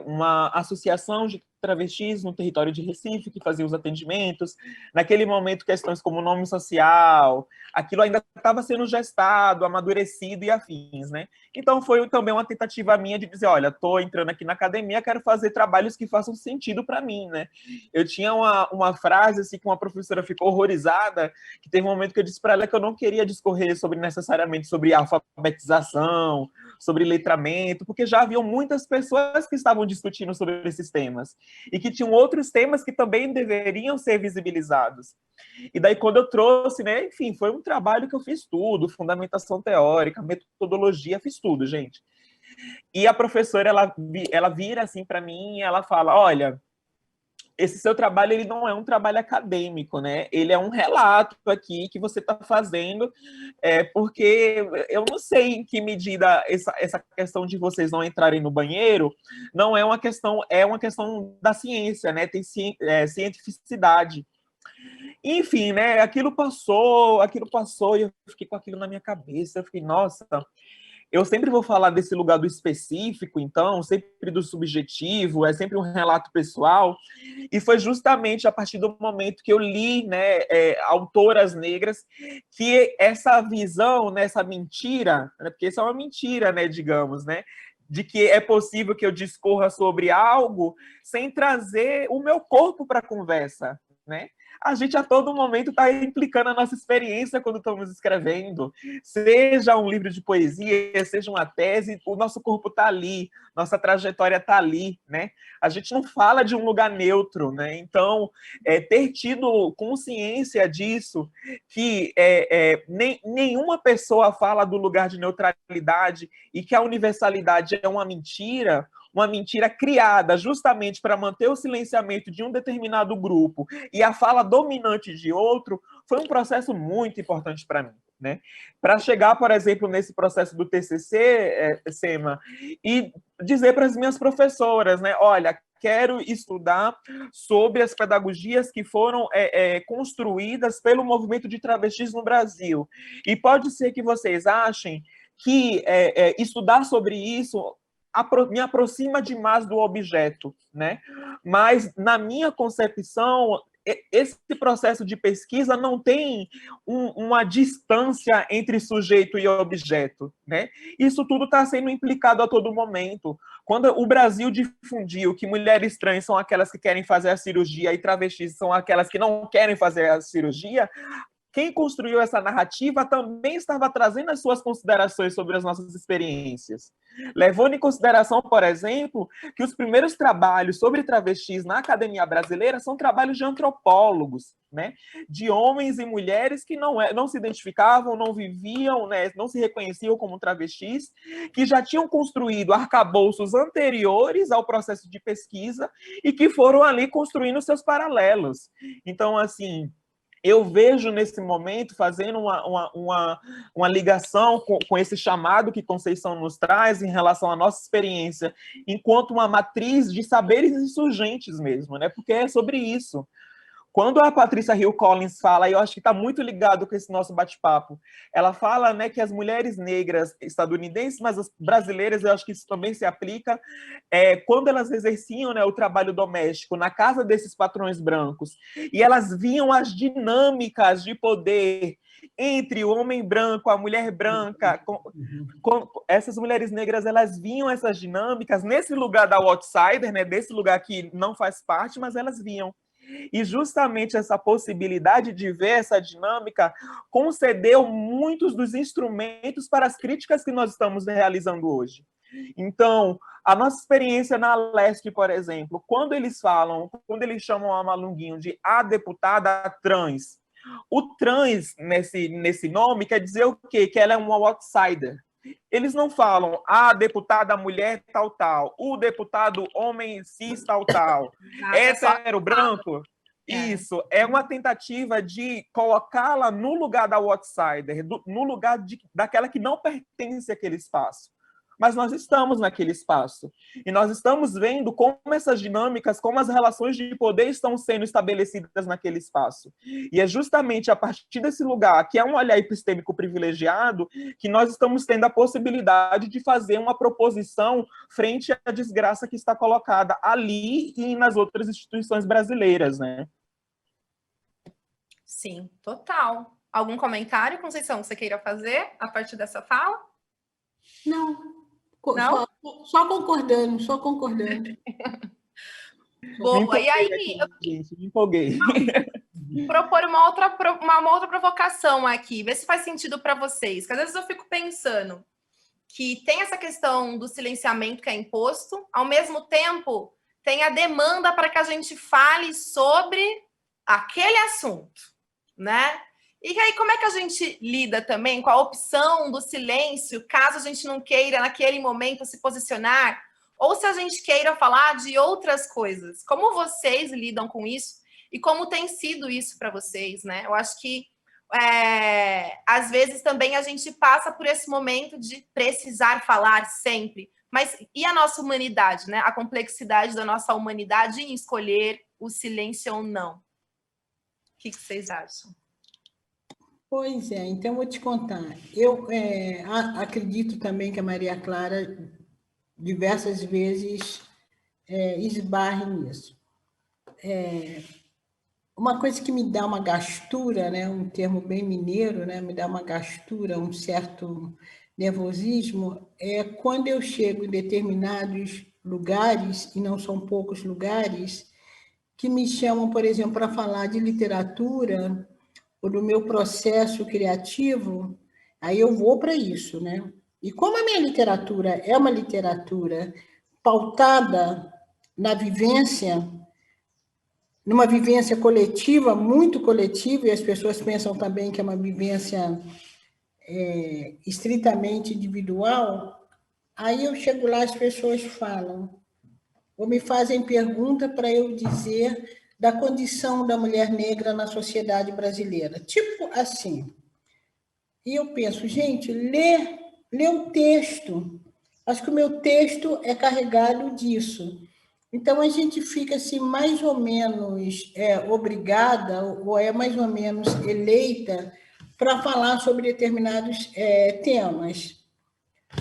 uma associação de travestis no território de Recife, que fazia os atendimentos. Naquele momento, questões como nome social, aquilo ainda estava sendo gestado, amadurecido e afins, né? Então, foi também uma tentativa minha de dizer, olha, estou entrando aqui na academia, quero fazer trabalhos que façam sentido para mim, né? Eu tinha uma frase, assim, que uma professora ficou horrorizada, que teve um momento que eu disse para ela que eu não queria discorrer necessariamente sobre alfabetização, sobre letramento, porque já haviam muitas pessoas que estavam discutindo sobre esses temas e que tinham outros temas que também deveriam ser visibilizados. E daí, quando eu trouxe, né, enfim, foi um trabalho que eu fiz tudo, fundamentação teórica, metodologia, fiz tudo, gente. E a professora, ela vira assim para mim e ela fala, olha, esse seu trabalho ele não é um trabalho acadêmico, né? Ele é um relato aqui que você está fazendo, porque eu não sei em que medida essa questão de vocês não entrarem no banheiro não é uma questão da ciência, né? Tem cientificidade. Enfim, né? Aquilo passou e eu fiquei com aquilo na minha cabeça. Eu fiquei, nossa, eu sempre vou falar desse lugar do específico, então, sempre do subjetivo, é sempre um relato pessoal. E foi justamente a partir do momento que eu li, né, autoras negras, que essa visão, né, essa mentira, né, porque isso é uma mentira, né, digamos, né, de que é possível que eu discorra sobre algo sem trazer o meu corpo para a conversa, né? A gente a todo momento está implicando a nossa experiência quando estamos escrevendo. Seja um livro de poesia, seja uma tese, o nosso corpo está ali, nossa trajetória está ali, né? A gente não fala de um lugar neutro, né? Então, ter tido consciência disso, que nenhuma pessoa fala do lugar de neutralidade e que a universalidade é uma mentira criada justamente para manter o silenciamento de um determinado grupo e a fala dominante de outro, foi um processo muito importante para mim, né? Para chegar, por exemplo, nesse processo do TCC, Sema, e dizer para as minhas professoras, né? Olha, quero estudar sobre as pedagogias que foram construídas pelo movimento de travestis no Brasil. E pode ser que vocês achem que estudar sobre isso me aproxima demais do objeto, né? Mas, na minha concepção, esse processo de pesquisa não tem uma distância entre sujeito e objeto, né? Isso tudo está sendo implicado a todo momento. Quando o Brasil difundiu que mulheres trans são aquelas que querem fazer a cirurgia e travestis são aquelas que não querem fazer a cirurgia, quem construiu essa narrativa também estava trazendo as suas considerações sobre as nossas experiências. Levando em consideração, por exemplo, que os primeiros trabalhos sobre travestis na academia brasileira são trabalhos de antropólogos, né? De homens e mulheres que não se identificavam, não viviam, né? Não se reconheciam como travestis, que já tinham construído arcabouços anteriores ao processo de pesquisa e que foram ali construindo seus paralelos. Então, assim, eu vejo nesse momento, fazendo uma ligação com esse chamado que Conceição nos traz em relação à nossa experiência, enquanto uma matriz de saberes insurgentes mesmo, né? Porque é sobre isso. Quando a Patrícia Hill Collins fala, e eu acho que está muito ligado com esse nosso bate-papo, ela fala, né, que as mulheres negras estadunidenses, mas as brasileiras, eu acho que isso também se aplica, quando elas exerciam, né, o trabalho doméstico na casa desses patrões brancos, e elas viam as dinâmicas de poder entre o homem branco, a mulher branca, essas mulheres negras, elas viam essas dinâmicas nesse lugar da outsider, né, desse lugar que não faz parte, mas elas viam. E justamente essa possibilidade de ver essa dinâmica concedeu muitos dos instrumentos para as críticas que nós estamos realizando hoje. Então, a nossa experiência na Leste, por exemplo, quando eles chamam a Malunguinho de a deputada trans, o trans nesse nome quer dizer o quê? Que ela é uma outsider. Eles não falam a deputada mulher tal, o deputado homem cis tal, hétero, branco. Isso, é uma tentativa de colocá-la no lugar da outsider, no lugar daquela que não pertence àquele espaço. Mas nós estamos naquele espaço. E nós estamos vendo como essas dinâmicas, como as relações de poder estão sendo estabelecidas naquele espaço. E é justamente a partir desse lugar, que é um olhar epistêmico privilegiado, que nós estamos tendo a possibilidade de fazer uma proposição frente à desgraça que está colocada ali e nas outras instituições brasileiras, né? Sim, total. Algum comentário, Conceição, que você queira fazer a partir dessa fala? Não. Não? Só concordando. Boa, e aí... Gente, me empolguei. Propor uma outra provocação aqui, ver se faz sentido para vocês, que às vezes eu fico pensando que tem essa questão do silenciamento que é imposto, ao mesmo tempo tem a demanda para que a gente fale sobre aquele assunto, né? E aí, como é que a gente lida também com a opção do silêncio, caso a gente não queira, naquele momento, se posicionar? ou se a gente queira falar de outras coisas. Como vocês lidam com isso e como tem sido isso para vocês, né? Eu acho que às vezes também a gente passa por esse momento de precisar falar sempre, mas e a nossa humanidade, né? A complexidade da nossa humanidade em escolher o silêncio ou não. O que vocês acham? Pois é, então eu vou te contar. Eu acredito também que a Maria Clara diversas vezes esbarre nisso. Uma coisa que me dá uma gastura, né, um termo bem mineiro, né, me dá uma gastura, um certo nervosismo, é quando eu chego em determinados lugares, e não são poucos lugares, que me chamam, por exemplo, para falar de literatura ou do meu processo criativo, aí eu vou para isso, né? E como a minha literatura é uma literatura pautada na vivência, numa vivência coletiva, muito coletiva, e as pessoas pensam também que é uma vivência estritamente individual, aí eu chego lá, as pessoas falam, ou me fazem pergunta para eu dizer da condição da mulher negra na sociedade brasileira. Tipo assim. E eu penso, gente, lê o texto. Acho que o meu texto é carregado disso. Então, a gente fica assim, mais ou menos obrigada, ou é mais ou menos eleita, para falar sobre determinados temas.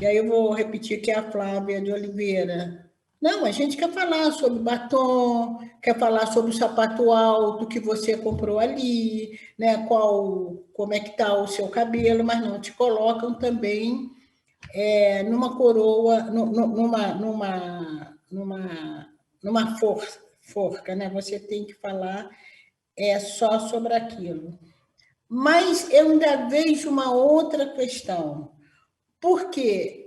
E aí eu vou repetir que é a Flávia de Oliveira. Não, a gente quer falar sobre batom, quer falar sobre o sapato alto que você comprou ali, né? Como é que está o seu cabelo, mas não te colocam também numa coroa, numa forca, né? Você tem que falar só sobre aquilo. Mas eu ainda vejo uma outra questão, porque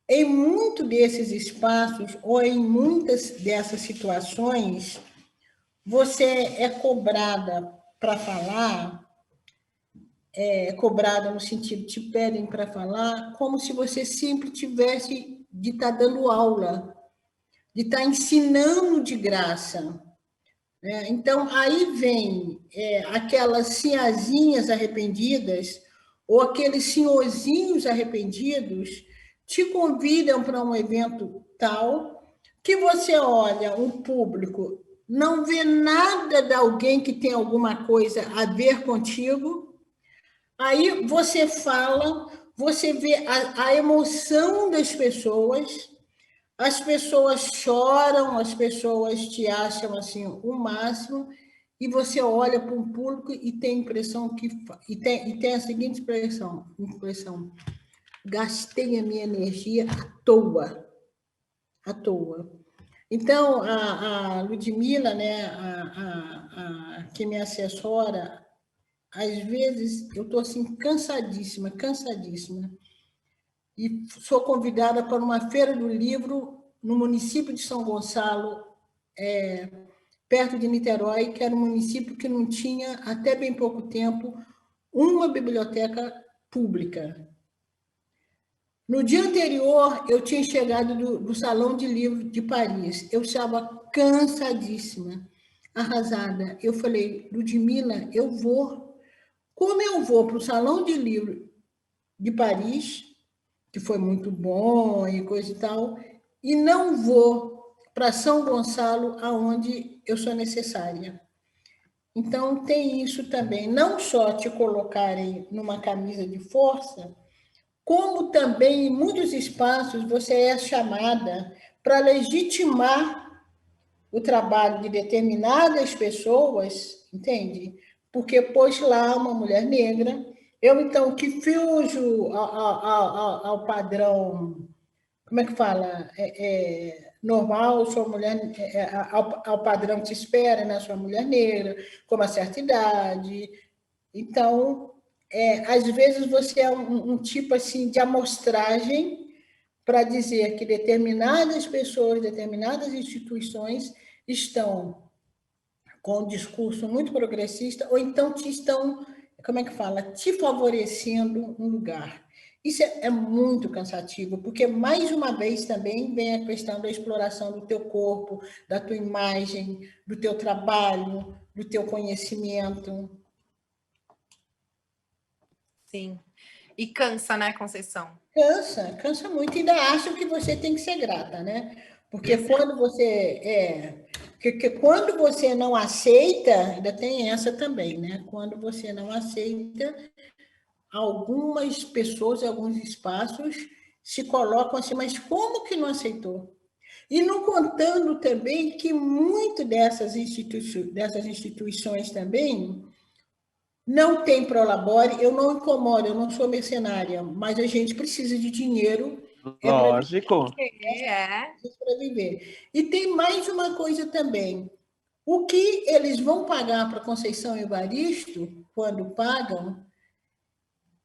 em muito desses espaços, ou em muitas dessas situações, você é cobrada para falar, cobrada no sentido, te pedem para falar, como se você sempre tivesse de estar dando aula, de estar ensinando de graça. Né? Então, aí vem aquelas sinhazinhas arrependidas, ou aqueles senhorzinhos arrependidos, te convidam para um evento tal, que você olha um público, não vê nada de alguém que tem alguma coisa a ver contigo, aí você fala, você vê a emoção das pessoas, as pessoas choram, as pessoas te acham assim o máximo, e você olha para um público e tem a impressão e tem a seguinte impressão, gastei a minha energia à toa. Então, a Ludmila, né, que me assessora, às vezes eu estou assim, cansadíssima, e sou convidada para uma feira do livro no município de São Gonçalo, perto de Niterói, que era um município que não tinha, até bem pouco tempo, uma biblioteca pública. No dia anterior, eu tinha chegado do Salão de Livro de Paris. Eu estava cansadíssima, arrasada. Eu falei, Ludmila, eu vou. Como eu vou para o Salão de Livro de Paris, que foi muito bom e coisa e tal, e não vou para São Gonçalo, aonde eu sou necessária. Então, tem isso também. Não só te colocarem numa camisa de força, como também, em muitos espaços, você é chamada para legitimar o trabalho de determinadas pessoas, entende? Porque pôs lá uma mulher negra, eu, então, que fujo ao padrão, como é que fala? Normal, sua mulher, ao padrão que se espera, né? Sua mulher negra, com uma certa idade. Então, às vezes você é um tipo assim de amostragem para dizer que determinadas pessoas, determinadas instituições estão com um discurso muito progressista, ou então estão, como é que fala, te favorecendo um lugar. Isso é muito cansativo, porque, mais uma vez, também vem a questão da exploração do teu corpo, da tua imagem, do teu trabalho, do teu conhecimento. Sim. E cansa, né, Conceição? Cansa muito. E ainda acham que você tem que ser grata, né? Porque quando quando você não aceita, ainda tem essa também, né? Quando você não aceita, algumas pessoas, alguns espaços se colocam assim, mas como que não aceitou? E não contando também que muito dessas instituições também não tem prolabore, eu não incomodo, eu não sou mercenária, mas a gente precisa de dinheiro Lógico. para viver. E tem mais uma coisa também. O que eles vão pagar para Conceição Evaristo, quando pagam,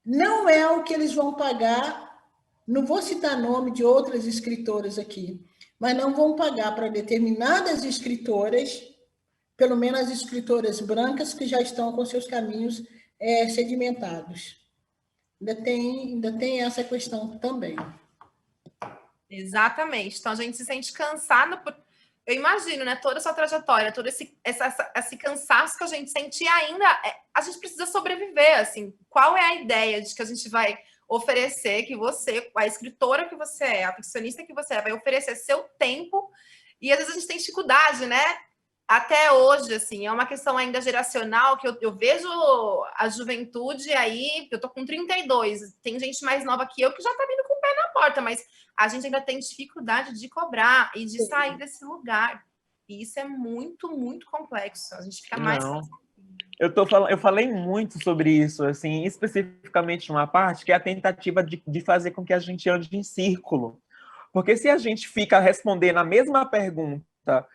não é o que eles vão pagar, não vou citar nome de outras escritoras aqui, mas não vão pagar para determinadas escritoras, pelo menos as escritoras brancas que já estão com seus caminhos sedimentados. Ainda tem essa questão também. Exatamente. Então a gente se sente cansado por. Eu imagino, né? Toda a sua trajetória, todo esse cansaço que a gente sente, e ainda a gente precisa sobreviver. Assim, qual é a ideia de que a gente vai oferecer, que você, a escritora que você é, a ficcionista que você é, vai oferecer seu tempo, e às vezes a gente tem dificuldade, né? Até hoje, assim, é uma questão ainda geracional, que eu vejo a juventude aí, eu tô com 32, tem gente mais nova que eu que já tá vindo com o pé na porta, mas a gente ainda tem dificuldade de cobrar e de sair desse lugar. E isso é muito, muito complexo. A gente fica mais... Não. Eu falei muito sobre isso, assim, especificamente numa parte que é a tentativa de fazer com que a gente ande em círculo. Porque se a gente fica respondendo a mesma pergunta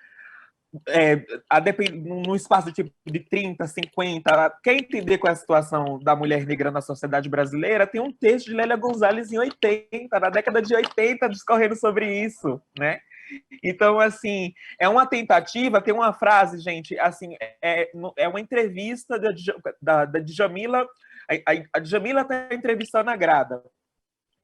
no espaço de 30, 50, quer entender qual é a situação da mulher negra na sociedade brasileira, tem um texto de Lélia Gonzalez em 80, na década de 80, discorrendo sobre isso, né? Então, assim, é uma tentativa, tem uma frase, gente, assim, é uma entrevista da Djamila, a Djamila está entrevistando a Grada,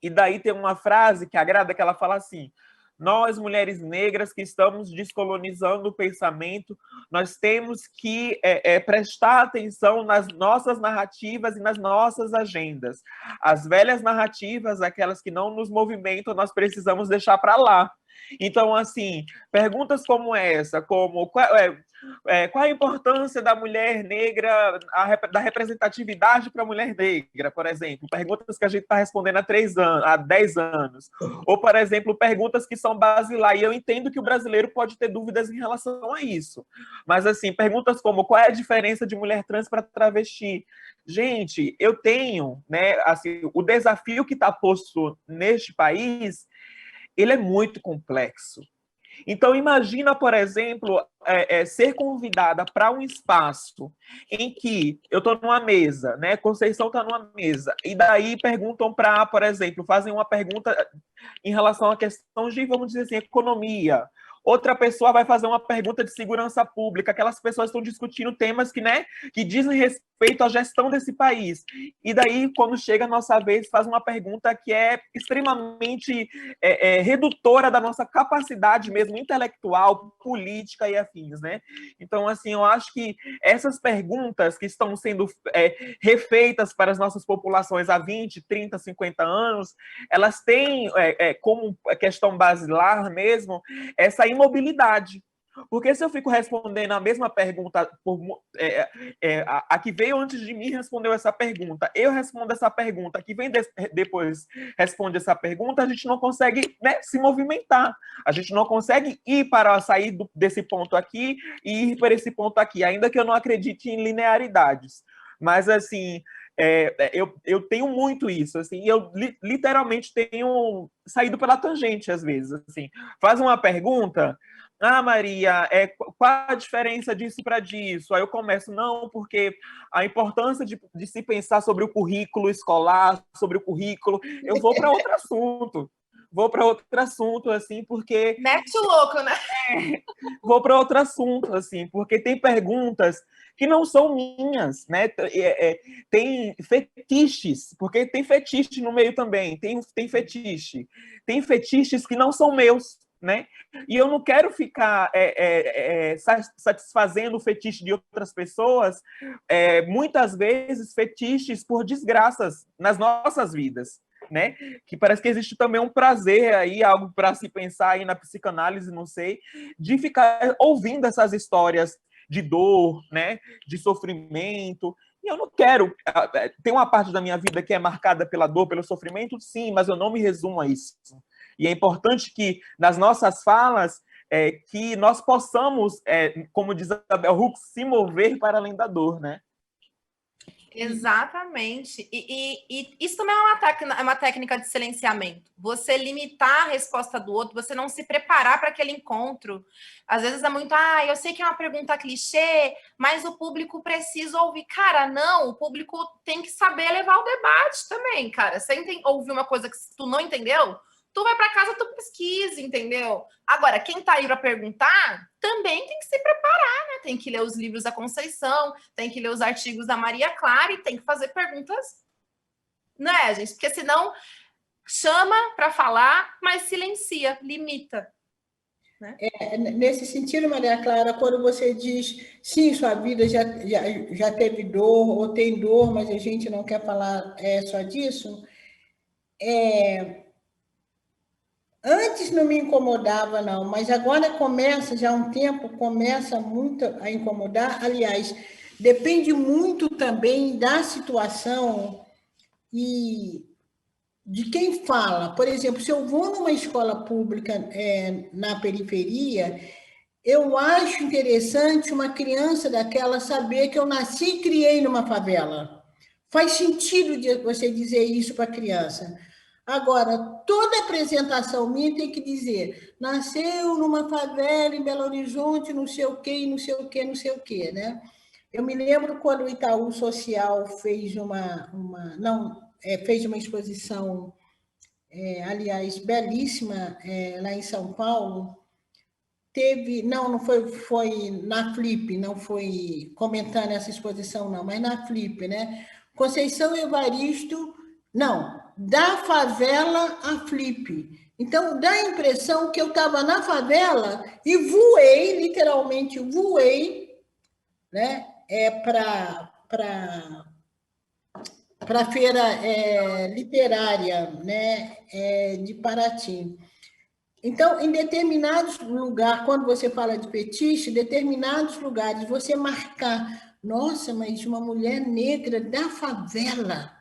e daí tem uma frase que a Grada, que ela fala assim: nós, mulheres negras que estamos descolonizando o pensamento, nós temos que prestar atenção nas nossas narrativas e nas nossas agendas. As velhas narrativas, aquelas que não nos movimentam, nós precisamos deixar para lá. Então, assim, perguntas como essa, como qual a importância da mulher negra, da representatividade para a mulher negra, por exemplo, perguntas que a gente está respondendo há 10 anos, ou, por exemplo, perguntas que são basilares, e eu entendo que o brasileiro pode ter dúvidas em relação a isso, mas, assim, perguntas como qual é a diferença de mulher trans para travesti? Gente, eu tenho, né, assim, o desafio que está posto neste país, ele é muito complexo. Então, imagina, por exemplo, ser convidada para um espaço em que eu estou numa mesa, né? Conceição está numa mesa, e daí perguntam para, por exemplo, fazem uma pergunta em relação à questão de, vamos dizer assim, economia. Outra pessoa vai fazer uma pergunta de segurança pública, aquelas pessoas estão discutindo temas que dizem respeito à gestão desse país. E daí, quando chega a nossa vez, faz uma pergunta que é extremamente redutora da nossa capacidade mesmo intelectual, política e afins, né? Então, assim, eu acho que essas perguntas que estão sendo refeitas para as nossas populações há 20, 30, 50 anos, elas têm como questão basilar mesmo essa imobilidade. Porque se eu fico respondendo a mesma pergunta, a que veio antes de mim respondeu essa pergunta, eu respondo essa pergunta, a que vem depois responde essa pergunta, a gente não consegue, né, se movimentar. A gente não consegue ir para sair desse ponto aqui e ir para esse ponto aqui, ainda que eu não acredite em linearidades. Mas, assim, eu tenho muito isso, assim, e eu literalmente tenho saído pela tangente, às vezes, assim. Faz uma pergunta... Ah, Maria, qual a diferença disso para disso? Aí eu começo, não, porque a importância de se pensar sobre o currículo escolar, sobre o currículo, eu vou para outro assunto. vou para outro assunto, assim, porque... Mete o louco, né? Vou para outro assunto, assim, porque tem perguntas que não são minhas, né? Tem fetiches, porque tem fetiche no meio também, tem fetiche. Tem fetiches que não são meus, né? E eu não quero ficar satisfazendo o fetiche de outras pessoas, muitas vezes fetiches por desgraças nas nossas vidas, né? Que parece que existe também um prazer aí, algo para se pensar aí na psicanálise, não sei, de ficar ouvindo essas histórias de dor, né? De sofrimento. E eu não quero. Tem uma parte da minha vida que é marcada pela dor, pelo sofrimento, sim, mas eu não me resumo a isso. E é importante que nas nossas falas que nós possamos, como diz a Bell Hooks, se mover para além da dor, né? Exatamente. E isso também é uma técnica de silenciamento. Você limitar a resposta do outro, você não se preparar para aquele encontro. Às vezes é muito, eu sei que é uma pergunta clichê, mas o público precisa ouvir. Cara, não, o público tem que saber levar o debate também, cara. Você ouvir uma coisa que tu não entendeu, tu vai para casa, tu pesquisa, entendeu? Agora, quem tá aí para perguntar, também tem que se preparar, né? Tem que ler os livros da Conceição, tem que ler os artigos da Maria Clara e tem que fazer perguntas, né, gente? Porque senão chama para falar, mas silencia, limita. Né? Nesse sentido, Maria Clara, quando você diz, sim, sua vida já teve dor, ou tem dor, mas a gente não quer falar só disso, antes não me incomodava, não, mas agora começa, já há um tempo, começa muito a incomodar. Aliás, depende muito também da situação e de quem fala. Por exemplo, se eu vou numa escola pública na periferia, eu acho interessante uma criança daquela saber que eu nasci e criei numa favela. Faz sentido você dizer isso para a criança. Agora, toda apresentação minha tem que dizer, nasceu numa favela em Belo Horizonte, não sei o quê, não sei o quê, não sei o quê, né? Eu me lembro quando o Itaú Social fez fez uma exposição, aliás, belíssima, lá em São Paulo. Não foi na Flip, não foi comentando essa exposição, não, mas na Flip, né? Conceição Evaristo, não, da favela à Flip. Então, dá a impressão que eu estava na favela e voei, literalmente voei, né? Para a feira literária, né? De Paraty. Então, em determinados lugares, quando você fala de fetiche, determinados lugares, você marcar, nossa, mas uma mulher negra da favela.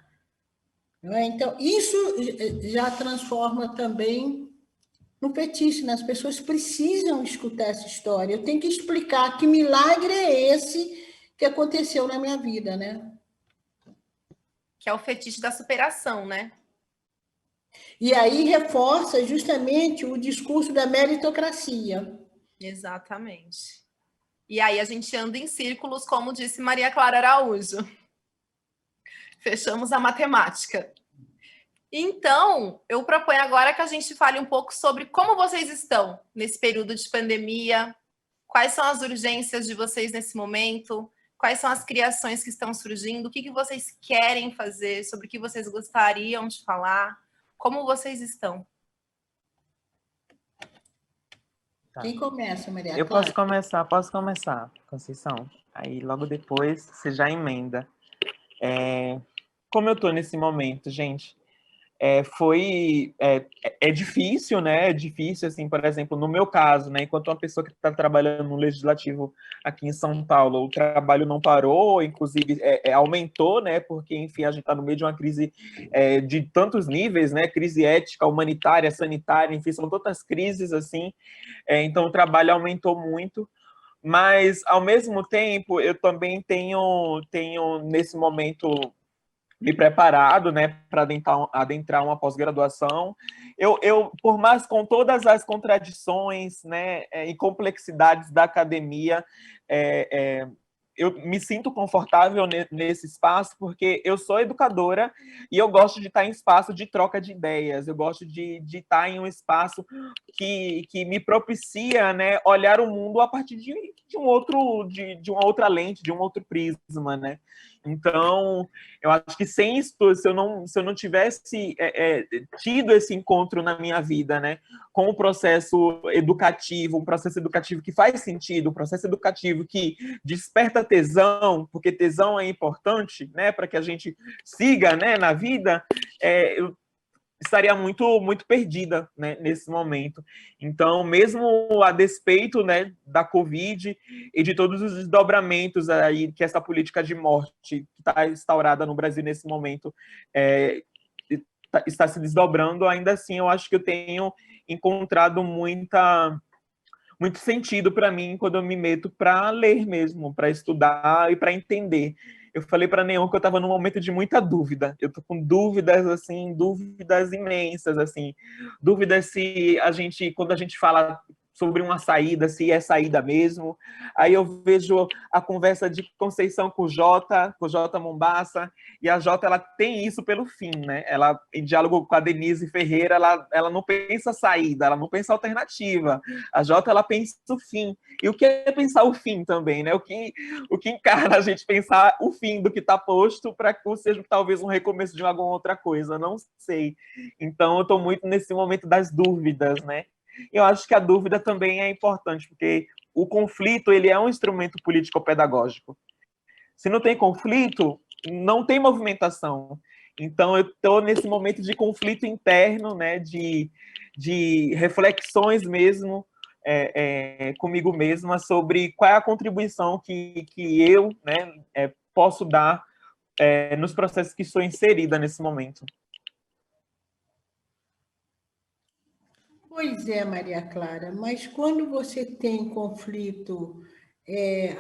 Não é? Então, isso já transforma também no fetiche, né? As pessoas precisam escutar essa história. Eu tenho que explicar que milagre é esse que aconteceu na minha vida, né? Que é o fetiche da superação, né? E aí reforça justamente o discurso da meritocracia. Exatamente. E aí a gente anda em círculos, como disse Maria Clara Araújo. Fechamos a matemática. Então, eu proponho agora que a gente fale um pouco sobre como vocês estão nesse período de pandemia, quais são as urgências de vocês nesse momento, quais são as criações que estão surgindo, o que vocês querem fazer, sobre o que vocês gostariam de falar. Como vocês estão? Tá. Quem começa, Maria Eu Clara? Posso começar, Conceição. Aí logo depois você já emenda. Como eu estou nesse momento, gente, é difícil, né? É difícil, assim, por exemplo, no meu caso, né? Enquanto uma pessoa que está trabalhando no Legislativo aqui em São Paulo, o trabalho não parou, inclusive aumentou, né? Porque, enfim, a gente está no meio de uma crise de tantos níveis, né? Crise ética, humanitária, sanitária, enfim, são tantas crises, assim. Então, o trabalho aumentou muito. Mas, ao mesmo tempo, eu também tenho nesse momento me preparado, né, para adentrar uma pós-graduação. Eu, por mais com todas as contradições, né, e complexidades da academia, eu me sinto confortável nesse espaço porque eu sou educadora e eu gosto de estar em espaço de troca de ideias, eu gosto de estar em um espaço que me propicia, né, olhar o mundo a partir de uma outra lente, de um outro prisma, né? Então, eu acho que sem isso, se eu não tivesse tido esse encontro na minha vida, né, com o processo educativo, um processo educativo que faz sentido, um processo educativo que desperta tesão, porque tesão é importante, né, para que a gente siga, né, na vida, eu estaria muito perdida, né, nesse momento. Então, mesmo a despeito, né, da Covid e de todos os desdobramentos aí que essa política de morte que está instaurada no Brasil nesse momento está se desdobrando, ainda assim eu acho que eu tenho encontrado muito sentido para mim quando eu me meto para ler mesmo, para estudar e para entender. Eu falei para Neon que eu estava num momento de muita dúvida. Eu tô com dúvidas, assim, dúvidas imensas, assim. Dúvidas se quando a gente fala sobre uma saída, se é saída mesmo. Aí eu vejo a conversa de Conceição com o Jota Mombassa, e a Jota, ela tem isso pelo fim, né? Ela, em diálogo com a Denise Ferreira, ela não pensa saída, ela não pensa alternativa. A Jota, ela pensa o fim. E o que é pensar o fim também, né? O que encarna a gente pensar o fim do que está posto para que seja talvez um recomeço de alguma outra coisa, não sei. Então, eu estou muito nesse momento das dúvidas, né? Eu acho que a dúvida também é importante, porque o conflito, ele é um instrumento político-pedagógico. Se não tem conflito, não tem movimentação. Então, eu estou nesse momento de conflito interno, né, de reflexões mesmo comigo mesma sobre qual é a contribuição que eu, né, posso dar nos processos que estou inserida nesse momento. Pois é, Maria Clara, mas quando você tem conflito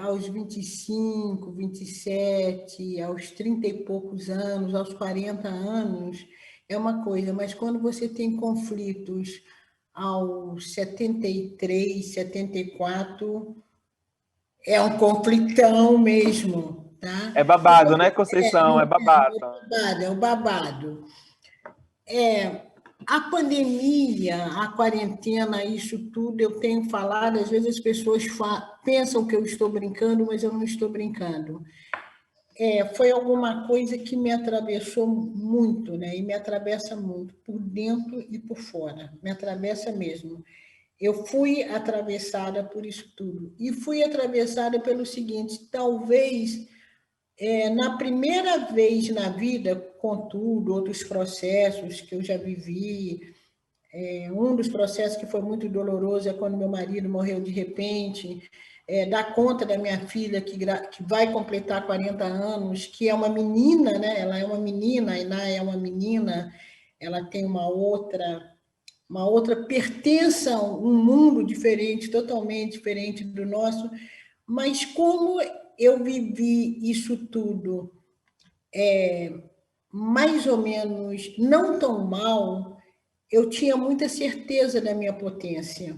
aos 25, 27, aos 30 e poucos anos, aos 40 anos, é uma coisa, mas quando você tem conflitos aos 73, 74, é um conflitão mesmo, tá? É babado, né, Conceição? É babado. É o babado. A pandemia, a quarentena, isso tudo, eu tenho falado, às vezes as pessoas pensam que eu estou brincando, mas eu não estou brincando. Foi alguma coisa que me atravessou muito, né? E me atravessa muito, por dentro e por fora, me atravessa mesmo. Eu fui atravessada por isso tudo. E fui atravessada pelo seguinte, talvez, na primeira vez na vida, contudo, outros processos que eu já vivi, um dos processos que foi muito doloroso é quando meu marido morreu de repente, dar conta da minha filha, que vai completar 40 anos, que é uma menina, né? Ela é uma menina, a Iná é uma menina, ela tem uma outra pertença a um mundo diferente, totalmente diferente do nosso, mas como eu vivi isso tudo mais ou menos não tão mal, eu tinha muita certeza da minha potência.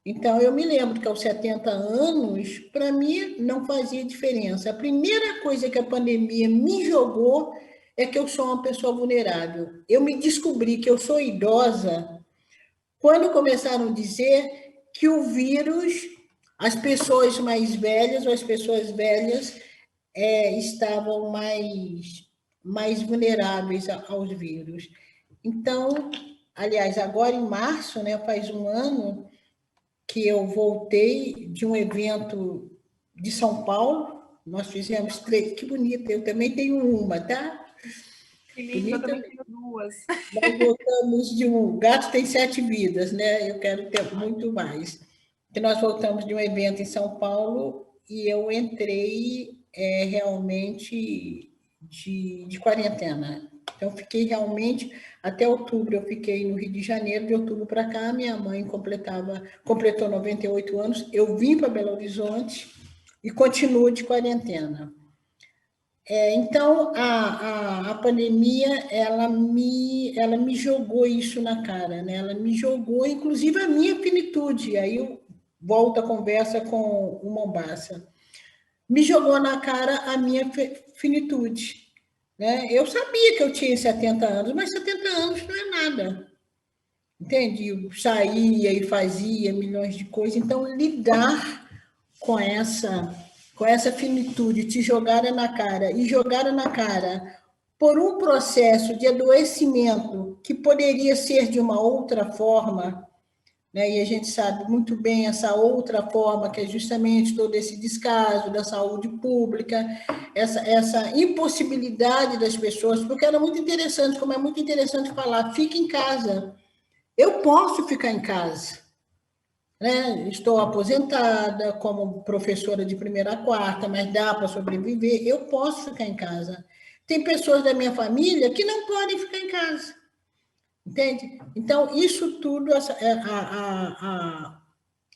Então, eu me lembro que aos 70 anos, para mim, não fazia diferença. A primeira coisa que a pandemia me jogou é que eu sou uma pessoa vulnerável. Eu me descobri que eu sou idosa quando começaram a dizer que o vírus, as pessoas mais velhas ou as pessoas velhas estavam mais vulneráveis aos vírus. Então, aliás, agora em março, né, faz um ano que eu voltei de um evento de São Paulo, nós fizemos 3, que bonita, eu também tenho uma, tá? Que lindo, eu também tenho 2. Nós voltamos de um... Gato tem 7 vidas, né? Eu quero ter muito mais. Que nós voltamos de um evento em São Paulo e eu entrei realmente de quarentena. Então, fiquei realmente... Até outubro eu fiquei no Rio de Janeiro, de outubro para cá, minha mãe completou 98 anos, eu vim para Belo Horizonte e continuo de quarentena. Então, a pandemia, ela me jogou isso na cara, né? Ela me jogou, inclusive, a minha finitude. Aí eu volto a conversa com o Mombassa. me jogou na cara a minha finitude. Né? Eu sabia que eu tinha 70 anos, mas 70 anos não é nada. Entende? Eu saía e fazia milhões de coisas. Então, lidar com essa finitude, te jogaram na cara, e jogaram na cara por um processo de adoecimento que poderia ser de uma outra forma, né? E a gente sabe muito bem essa outra forma, que é justamente todo esse descaso da saúde pública, essa impossibilidade das pessoas, porque era muito interessante, como é muito interessante falar, fique em casa. Eu posso ficar em casa, né? Estou aposentada como professora de 1ª a 4ª, mas dá para sobreviver, eu posso ficar em casa. Tem pessoas da minha família que não podem ficar em casa. Entende? Então, isso tudo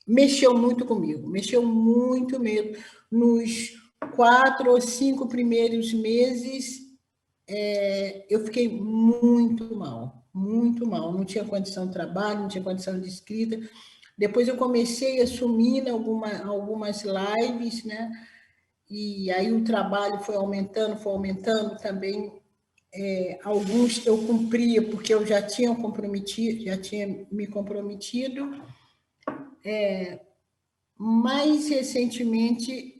mexeu muito comigo, mexeu muito mesmo. Nos 4 ou 5 primeiros meses, eu fiquei muito mal, não tinha condição de trabalho, não tinha condição de escrita. Depois eu comecei a sumir em algumas lives, né? E aí o trabalho foi aumentando também. Alguns eu cumpria porque eu já tinha me comprometido. Mais recentemente,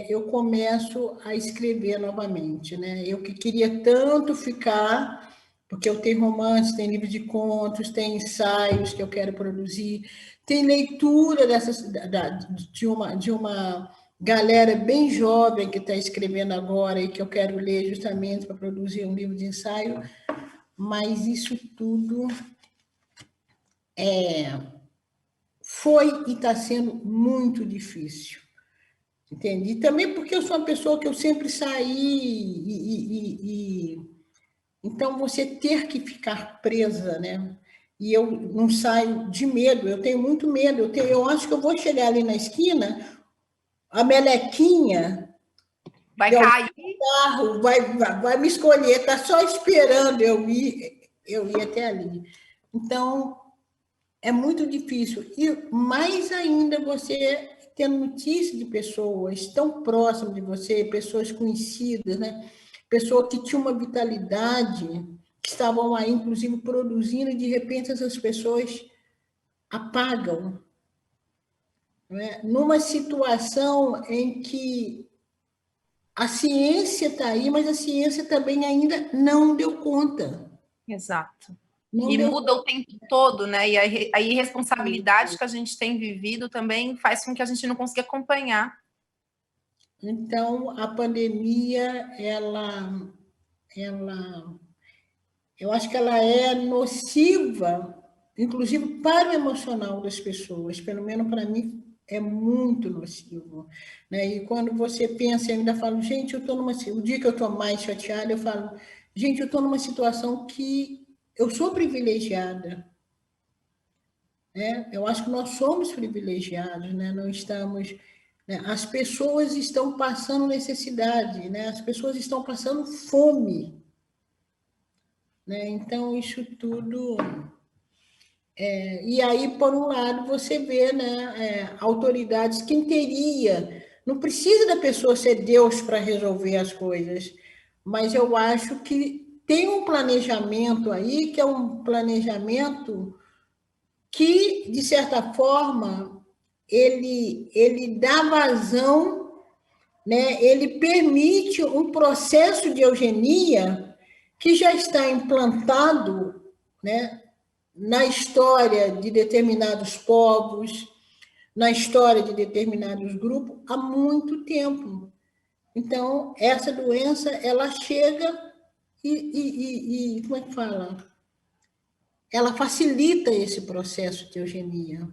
eu começo a escrever novamente, né? Eu que queria tanto ficar, porque eu tenho romance, tem livro de contos, tem ensaios que eu quero produzir, tem leitura de uma galera bem jovem que está escrevendo agora e que eu quero ler justamente para produzir um livro de ensaio, mas isso tudo foi e está sendo muito difícil. Entende? E também porque eu sou uma pessoa que eu sempre saí, então você ter que ficar presa, né? E eu não saio de medo, eu tenho muito medo, eu acho que eu vou chegar ali na esquina, a melequinha vai cair, carro vai me escolher, está só esperando eu ir até ali. Então, é muito difícil. E mais ainda você ter notícia de pessoas tão próximas de você, pessoas conhecidas, né? Pessoas que tinham uma vitalidade, que estavam aí, inclusive, produzindo, e de repente essas pessoas apagam. Né? Numa situação em que a ciência está aí, mas a ciência também ainda não deu conta. exato. Não E deu muda o tempo todo, né? E a irresponsabilidade que a gente tem vivido também faz com que a gente não consiga acompanhar. Então, a pandemia, eu acho que ela é nociva, inclusive para o emocional das pessoas, pelo menos para mim, é muito nocivo. Né? E quando você pensa, eu ainda falo, gente, o dia que eu estou mais chateada, eu falo, gente, eu estou numa situação que eu sou privilegiada. Né? Eu acho que nós somos privilegiados, né? Não estamos... Né? As pessoas estão passando necessidade, né? As pessoas estão passando fome. Né? Então, isso tudo... e aí, por um lado, você vê, né, autoridades, quem teria... Não precisa da pessoa ser Deus para resolver as coisas, mas eu acho que tem um planejamento aí, que é um planejamento que, de certa forma, ele dá vazão, né? Ele permite um processo de eugenia que já está implantado, né, na história de determinados povos, na história de determinados grupos, há muito tempo. Então, essa doença, ela chega como é que fala? Ela facilita esse processo de eugenia.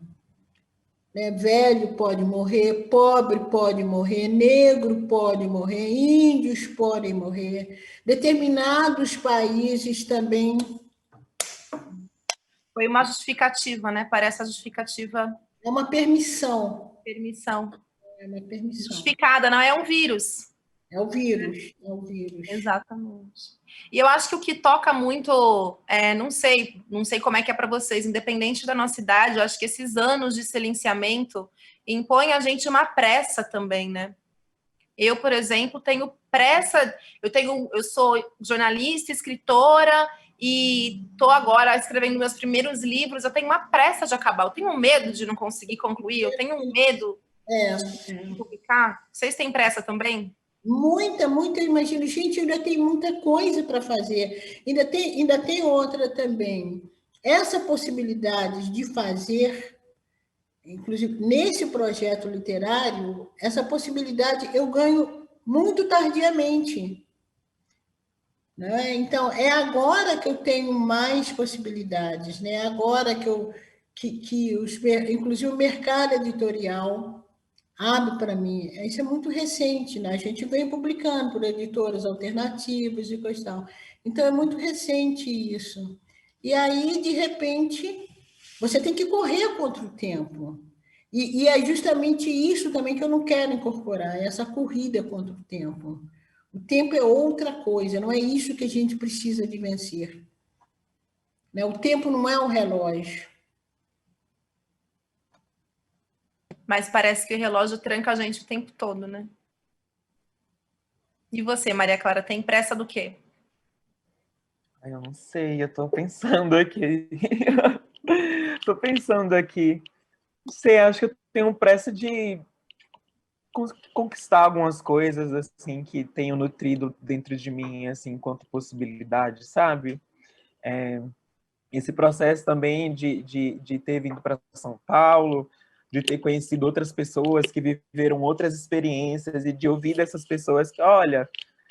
Né? Velho pode morrer, pobre pode morrer, negro pode morrer, índios podem morrer, determinados países também. Foi uma justificativa, né? Parece a justificativa. É uma permissão. Permissão. É uma permissão. Justificada, não é um vírus. É o vírus, é o vírus. Exatamente. E eu acho que o que toca muito, não sei como é que é para vocês, independente da nossa idade, eu acho que esses anos de silenciamento impõem a gente uma pressa também, né? Eu, por exemplo, tenho pressa, eu sou jornalista, escritora, e estou agora escrevendo meus primeiros livros, eu tenho uma pressa de acabar, eu tenho medo de não conseguir concluir, eu tenho medo de publicar. Vocês têm pressa também? Muita, eu imagino, gente, ainda tem muita coisa para fazer. Ainda tem outra também. Essa possibilidade de fazer, inclusive nesse projeto literário, essa possibilidade eu ganho muito tardiamente. Né? Então, é agora que eu tenho mais possibilidades, né? Agora inclusive o mercado editorial abre para mim. Isso é muito recente, né? A gente vem publicando por editoras alternativas e coisa e tal. Então, é muito recente isso. E aí, de repente, você tem que correr contra o tempo. E é justamente isso também que eu não quero incorporar, essa corrida contra o tempo. O tempo é outra coisa, não é isso que a gente precisa de vencer. Né? O tempo não é um relógio. Mas parece que o relógio tranca a gente o tempo todo, né? E você, Maria Clara, tem pressa do quê? Eu não sei, eu tô pensando aqui. Tô pensando aqui. Não sei, acho que eu tenho pressa de conquistar algumas coisas, assim, que tenho nutrido dentro de mim, assim, enquanto possibilidade, sabe? Esse processo também de ter vindo para São Paulo, de ter conhecido outras pessoas que viveram outras experiências e de ouvir dessas pessoas que, olha,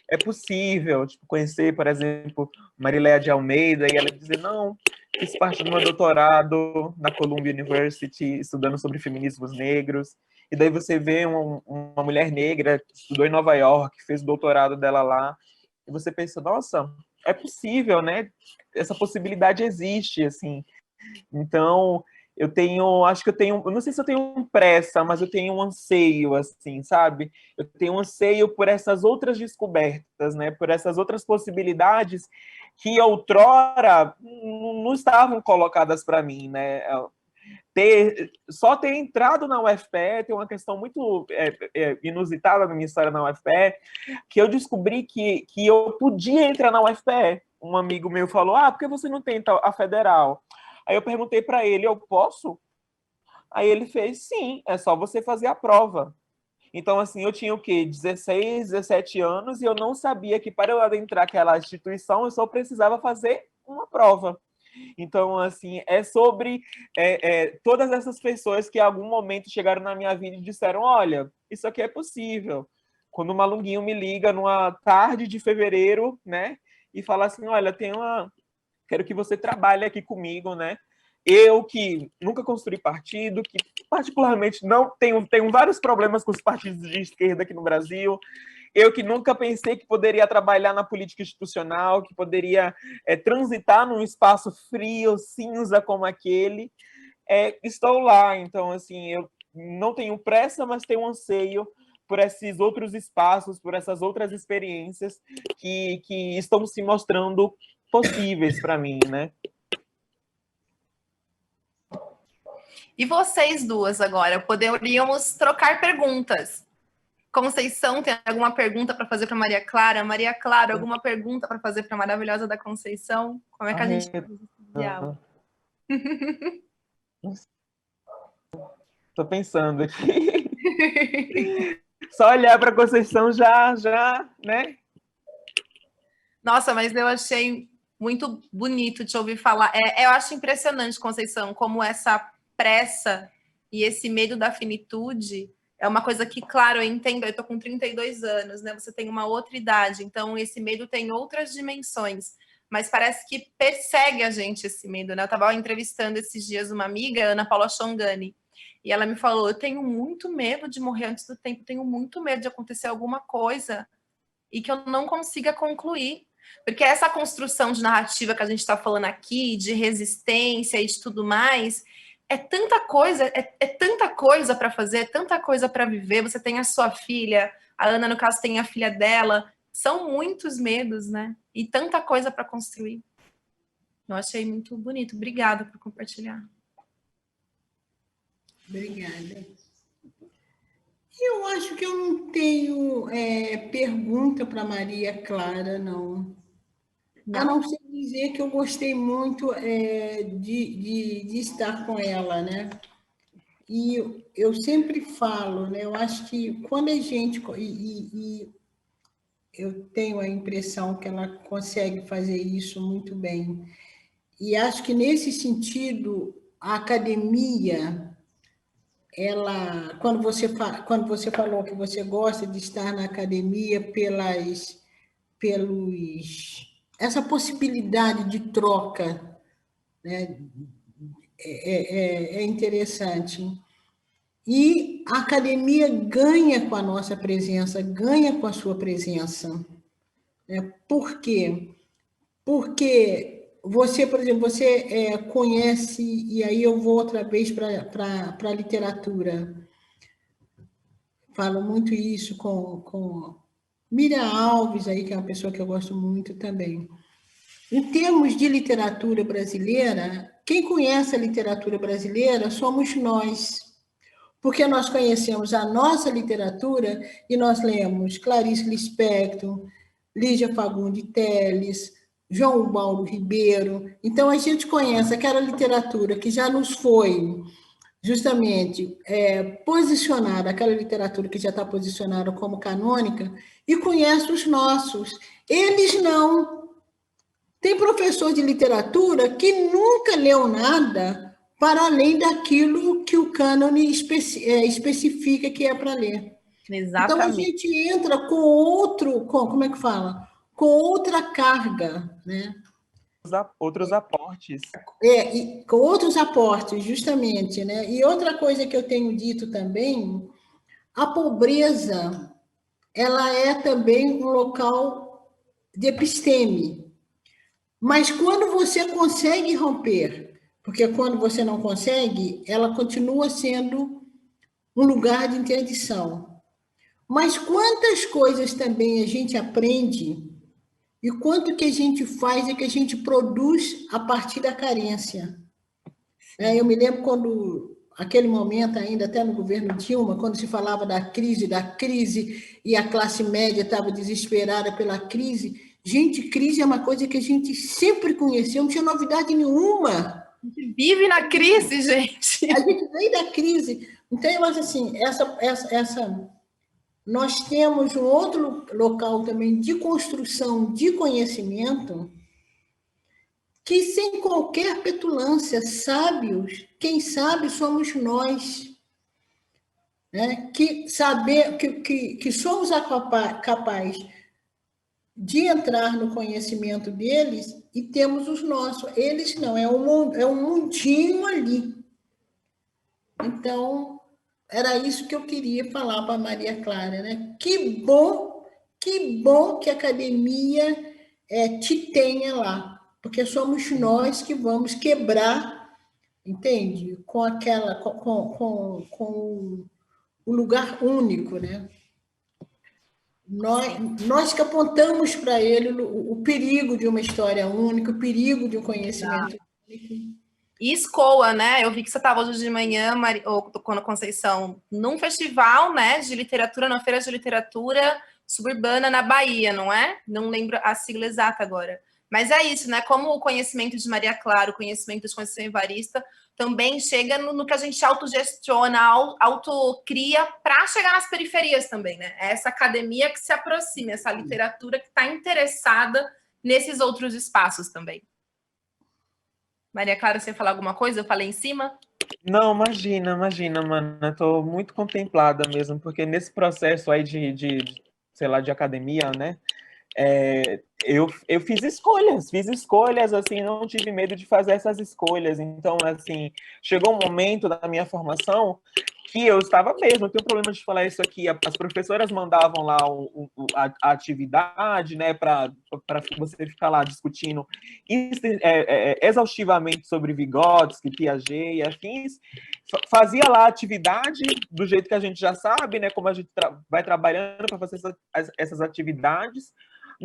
é possível, tipo, conhecer, por exemplo, Mariléia de Almeida e ela dizer, não, fiz parte do meu doutorado na Columbia University, estudando sobre feminismos negros, e daí você vê uma mulher negra que estudou em Nova York, fez o doutorado dela lá, e você pensa, nossa, é possível, né? Essa possibilidade existe, assim. Então, eu não sei se eu tenho pressa, mas eu tenho um anseio, assim, sabe? Eu tenho um anseio por essas outras descobertas, né? Por essas outras possibilidades que outrora não estavam colocadas para mim, né? Só ter entrado na UFPE tem uma questão muito inusitada na minha história na UFPE, que eu descobri que eu podia entrar na UFPE. Um amigo meu falou, por que você não tenta a federal? Aí eu perguntei para ele, eu posso? Aí ele fez, sim, é só você fazer a prova. Então, assim, eu tinha o quê? 16, 17 anos e eu não sabia que para eu adentrar aquela instituição eu só precisava fazer uma prova. Então, assim, é sobre todas essas pessoas que em algum momento chegaram na minha vida e disseram, olha, isso aqui é possível. Quando o Malunguinho me liga numa tarde de fevereiro, né, e fala assim, olha, quero que você trabalhe aqui comigo, né, eu que nunca construí partido, que particularmente não tenho vários problemas com os partidos de esquerda aqui no Brasil, eu que nunca pensei que poderia trabalhar na política institucional, que poderia transitar num espaço frio, cinza como aquele, estou lá. Então, assim, eu não tenho pressa, mas tenho anseio por esses outros espaços, por essas outras experiências que estão se mostrando possíveis para mim, né? E vocês duas agora, poderíamos trocar perguntas. Conceição, tem alguma pergunta para fazer para Maria Clara? Maria Clara, alguma pergunta para fazer para a maravilhosa da Conceição? Como é que a gente faz esse diálogo? Estou pensando aqui. Só olhar para a Conceição já, né? Nossa, mas eu achei muito bonito te ouvir falar. Eu acho impressionante, Conceição, como essa pressa e esse medo da finitude é uma coisa que, claro, eu entendo, eu tô com 32 anos, né? Você tem uma outra idade, então esse medo tem outras dimensões, mas parece que persegue a gente esse medo, né? Eu estava entrevistando esses dias uma amiga, Ana Paula Chongani, e ela me falou, eu tenho muito medo de morrer antes do tempo, tenho muito medo de acontecer alguma coisa e que eu não consiga concluir. Porque essa construção de narrativa que a gente está falando aqui, de resistência e de tudo mais, é tanta coisa para fazer, tanta coisa para viver. Você tem a sua filha, a Ana, no caso, tem a filha dela. São muitos medos, né? E tanta coisa para construir. Eu achei muito bonito. Obrigada por compartilhar. Obrigada. Eu acho que eu não tenho pergunta para Maria Clara, não. A Não? não ser dizer que eu gostei muito de estar com ela, né? E eu sempre falo, né? Eu acho que quando a gente... E eu tenho a impressão que ela consegue fazer isso muito bem. E acho que, nesse sentido, a academia, ela, quando você falou que você gosta de estar na academia essa possibilidade de troca, né, é interessante. E a academia ganha com a nossa presença, ganha com a sua presença. Né? Por quê? Porque você, por exemplo, você conhece, e aí eu vou outra vez para a literatura, falo muito isso com Miriam Alves, aí, que é uma pessoa que eu gosto muito também. Em termos de literatura brasileira, quem conhece a literatura brasileira somos nós, porque nós conhecemos a nossa literatura e nós lemos Clarice Lispector, Lígia Fagundes Telles, João Paulo Ribeiro. Então, a gente conhece aquela literatura que já nos foi justamente posicionada, aquela literatura que já está posicionada como canônica, e conhece os nossos. Eles não. Tem professor de literatura que nunca leu nada para além daquilo que o cânone especifica que é para ler. Então, a Exatamente. gente entra com outro, como é que fala? Com outra carga, né? Outros aportes. E com outros aportes, justamente, né? E outra coisa que eu tenho dito também, a pobreza, ela é também um local de episteme. Mas quando você consegue romper, porque quando você não consegue, ela continua sendo um lugar de interdição. Mas quantas coisas também a gente aprende e quanto que a gente faz e que a gente produz a partir da carência. Eu me lembro quando, aquele momento ainda, até no governo Dilma, quando se falava da crise, e a classe média estava desesperada pela crise. Gente, crise é uma coisa que a gente sempre conheceu, não tinha novidade nenhuma. A gente vive na crise, gente. A gente veio da crise. Então, eu acho assim, nós temos um outro local também de construção de conhecimento que, sem qualquer petulância, sábios, quem sabe somos nós, né? Que somos capazes de entrar no conhecimento deles e temos os nossos. Eles não, é um mundinho ali. Então, era isso que eu queria falar para a Maria Clara, né? Que bom que a academia te tenha lá, porque somos nós que vamos quebrar, entende? Com o lugar único, né? Nós que apontamos para ele o perigo de uma história única, o perigo de um conhecimento único. E escoa, né? Eu vi que você estava hoje de manhã, ou quando Conceição, num festival, né, de literatura, na Feira de Literatura Suburbana na Bahia, não é? Não lembro a sigla exata agora. Mas é isso, né? Como o conhecimento de Maria Clara, o conhecimento de Conceição Evaristo, também chega no que a gente autogestiona, autocria, para chegar nas periferias também, né? É essa academia que se aproxima, essa literatura que está interessada nesses outros espaços também. Maria Clara, você ia falar alguma coisa? Eu falei em cima? Não, imagina, mano. Eu tô muito contemplada mesmo, porque nesse processo aí sei lá, de academia, né? Eu fiz escolhas, assim, não tive medo de fazer essas escolhas. Então, assim, chegou um momento da minha formação que eu estava mesmo, eu tenho problema de falar isso aqui, as professoras mandavam lá a atividade, né, para você ficar lá discutindo exaustivamente sobre Vygotsky, Piaget e afins, fazia lá a atividade do jeito que a gente já sabe, né, como a gente vai trabalhando para fazer essas atividades,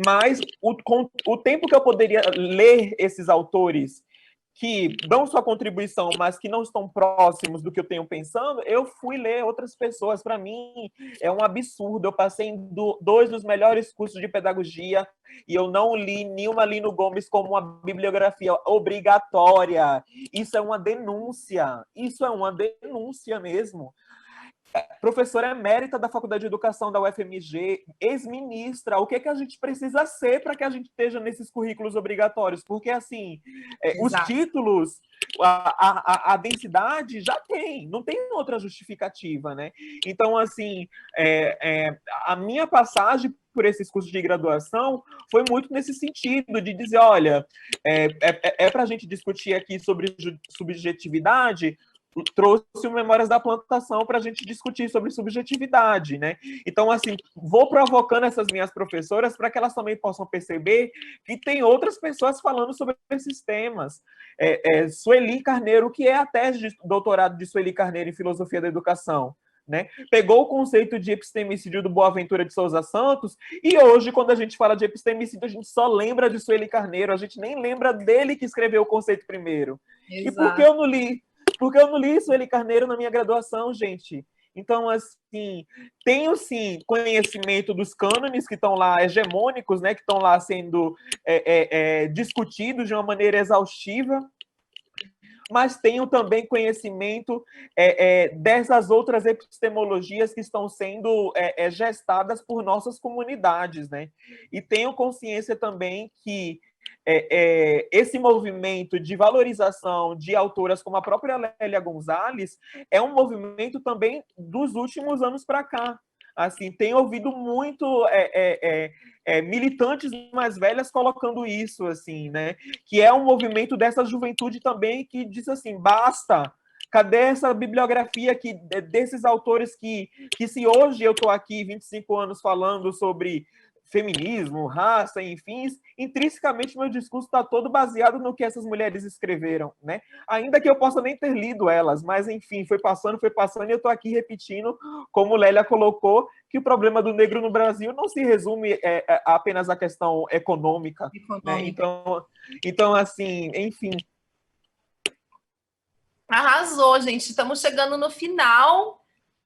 mas com o tempo que eu poderia ler esses autores que dão sua contribuição, mas que não estão próximos do que eu tenho pensando, eu fui ler outras pessoas. Para mim, é um absurdo. Eu passei em dois dos melhores cursos de pedagogia e eu não li Nilma Lino Gomes como uma bibliografia obrigatória. Isso é uma denúncia. Isso é uma denúncia mesmo. Professora emérita da Faculdade de Educação da UFMG, ex-ministra, o que é que a gente precisa ser para que a gente esteja nesses currículos obrigatórios? Porque, assim, os títulos, a densidade já tem, não tem outra justificativa, né? Então, assim, a minha passagem por esses cursos de graduação foi muito nesse sentido, de dizer, olha, para a gente discutir aqui sobre subjetividade, trouxe o Memórias da Plantação para a gente discutir sobre subjetividade, né? Então, assim, vou provocando essas minhas professoras para que elas também possam perceber que tem outras pessoas falando sobre esses temas. Sueli Carneiro, que é a tese de doutorado de Sueli Carneiro em Filosofia da Educação, né? Pegou o conceito de epistemicídio do Boaventura de Souza Santos e hoje, quando a gente fala de epistemicídio, a gente só lembra de Sueli Carneiro, a gente nem lembra dele que escreveu o conceito primeiro. Exato. E por que eu não li? Porque eu não li Sueli Carneiro na minha graduação, gente. Então, assim, tenho, sim, conhecimento dos cânones que estão lá, hegemônicos, né, que estão lá sendo discutidos de uma maneira exaustiva, mas tenho também conhecimento dessas outras epistemologias que estão sendo gestadas por nossas comunidades, né? E tenho consciência também que esse movimento de valorização de autoras como a própria Lélia Gonzalez é um movimento também dos últimos anos para cá. Assim, tenho ouvido muito militantes mais velhas colocando isso, assim, né? Que é um movimento dessa juventude também que diz assim, basta, cadê essa bibliografia desses autores que se hoje eu estou aqui 25 anos falando sobre feminismo, raça, enfim, intrinsecamente meu discurso está todo baseado no que essas mulheres escreveram, né? Ainda que eu possa nem ter lido elas, mas enfim, foi passando, e eu estou aqui repetindo, como Lélia colocou, que o problema do negro no Brasil não se resume apenas à questão econômica. Né? Então, assim, enfim. Arrasou, gente. Estamos chegando no final.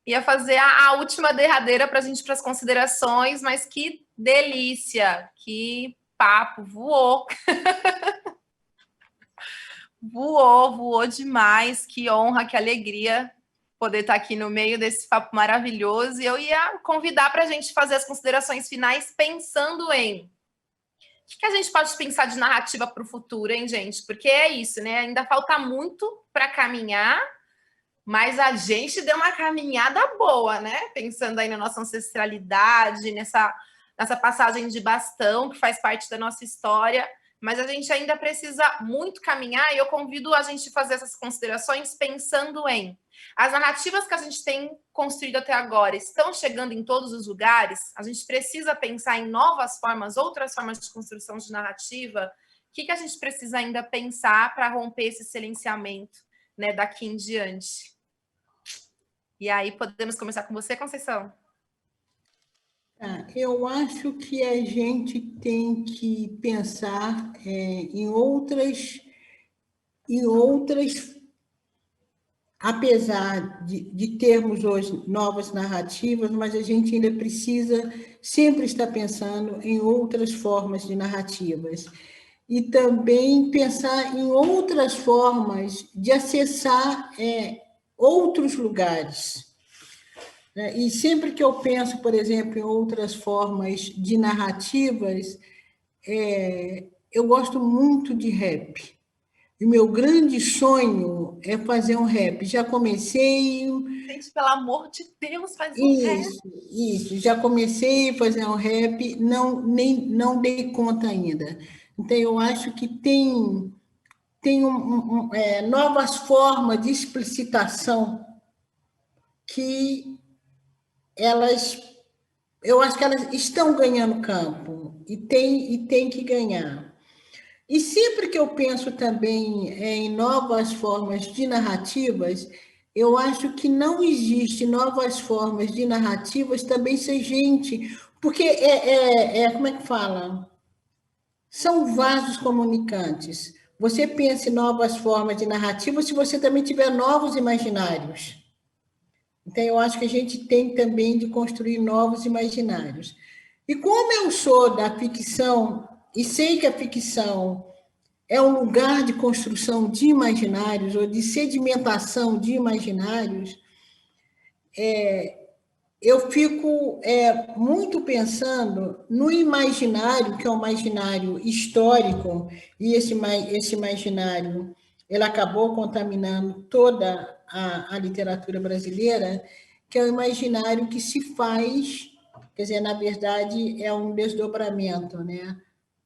Ia fazer a última derradeira para a gente para as considerações, mas que delícia, que papo, voou. voou demais, que honra, que alegria poder estar aqui no meio desse papo maravilhoso. E eu ia convidar para a gente fazer as considerações finais pensando em o que a gente pode pensar de narrativa para o futuro, hein, gente? Porque é isso, né? Ainda falta muito para caminhar, mas a gente deu uma caminhada boa, né? Pensando aí na nossa ancestralidade, nessa passagem de bastão que faz parte da nossa história, mas a gente ainda precisa muito caminhar e eu convido a gente a fazer essas considerações pensando em as narrativas que a gente tem construído até agora estão chegando em todos os lugares? A gente precisa pensar em novas formas, outras formas de construção de narrativa? O que a gente precisa ainda pensar para romper esse silenciamento, né, daqui em diante? E aí, podemos começar com você, Conceição? Eu acho que a gente tem que pensar em outras, apesar de termos hoje novas narrativas, mas a gente ainda precisa sempre estar pensando em outras formas de narrativas. E também pensar em outras formas de acessar outros lugares. E sempre que eu penso, por exemplo, em outras formas de narrativas, eu gosto muito de rap. E o meu grande sonho é fazer um rap. Já comecei... Gente, pelo amor de Deus, faz um rap. Isso. Já comecei a fazer um rap, não dei conta ainda. Então, eu acho que tem novas formas de explicitação que eu acho que elas estão ganhando campo e tem que ganhar. E sempre que eu penso também em novas formas de narrativas, eu acho que não existe novas formas de narrativas também sem gente, porque como é que fala? São vasos comunicantes. você pensa em novas formas de narrativa se você também tiver novos imaginários. Então, eu acho que a gente tem também de construir novos imaginários. E como eu sou da ficção, e sei que a ficção é um lugar de construção de imaginários, ou de sedimentação de imaginários, eu fico muito pensando no imaginário, que é um imaginário histórico, e esse imaginário ele acabou contaminando toda a literatura brasileira, que é o imaginário que se faz, quer dizer, na verdade, é um desdobramento, né?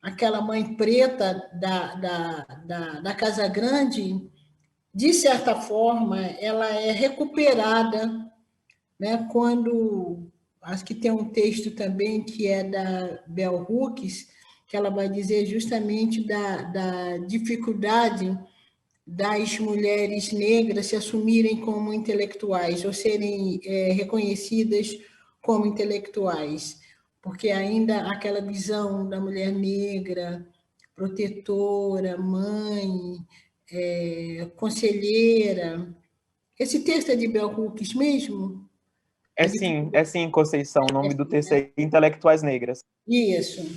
Aquela mãe preta da Casa Grande, de certa forma, ela é recuperada, né? Quando, acho que tem um texto também que é da Bell Hooks, que ela vai dizer justamente da dificuldade das mulheres negras se assumirem como intelectuais, ou serem reconhecidas como intelectuais, porque ainda aquela visão da mulher negra, protetora, mãe, conselheira. Esse texto é de Bell Hooks mesmo? É sim, Conceição. O nome do texto é Intelectuais Negras. Isso.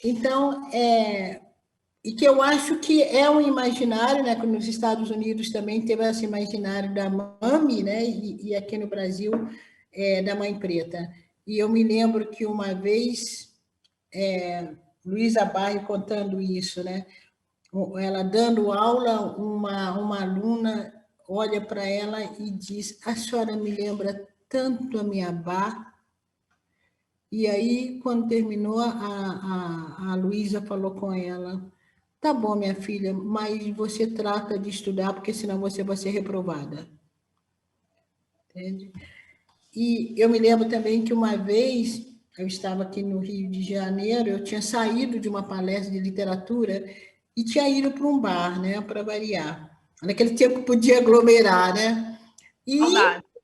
Então, e que eu acho que é um imaginário, né, que nos Estados Unidos também teve esse imaginário da mami, né, e aqui no Brasil da mãe preta. E eu me lembro que uma vez, Luísa Barre contando isso, né, ela dando aula, uma aluna olha para ela e diz: a senhora me lembra tanto a minha Bá. E aí, quando terminou, a Luísa falou com ela: tá bom, minha filha, mas você trata de estudar, porque senão você vai ser reprovada. Entende? E eu me lembro também que uma vez, eu estava aqui no Rio de Janeiro, eu tinha saído de uma palestra de literatura e tinha ido para um bar, né, para variar. Naquele tempo podia aglomerar, né? E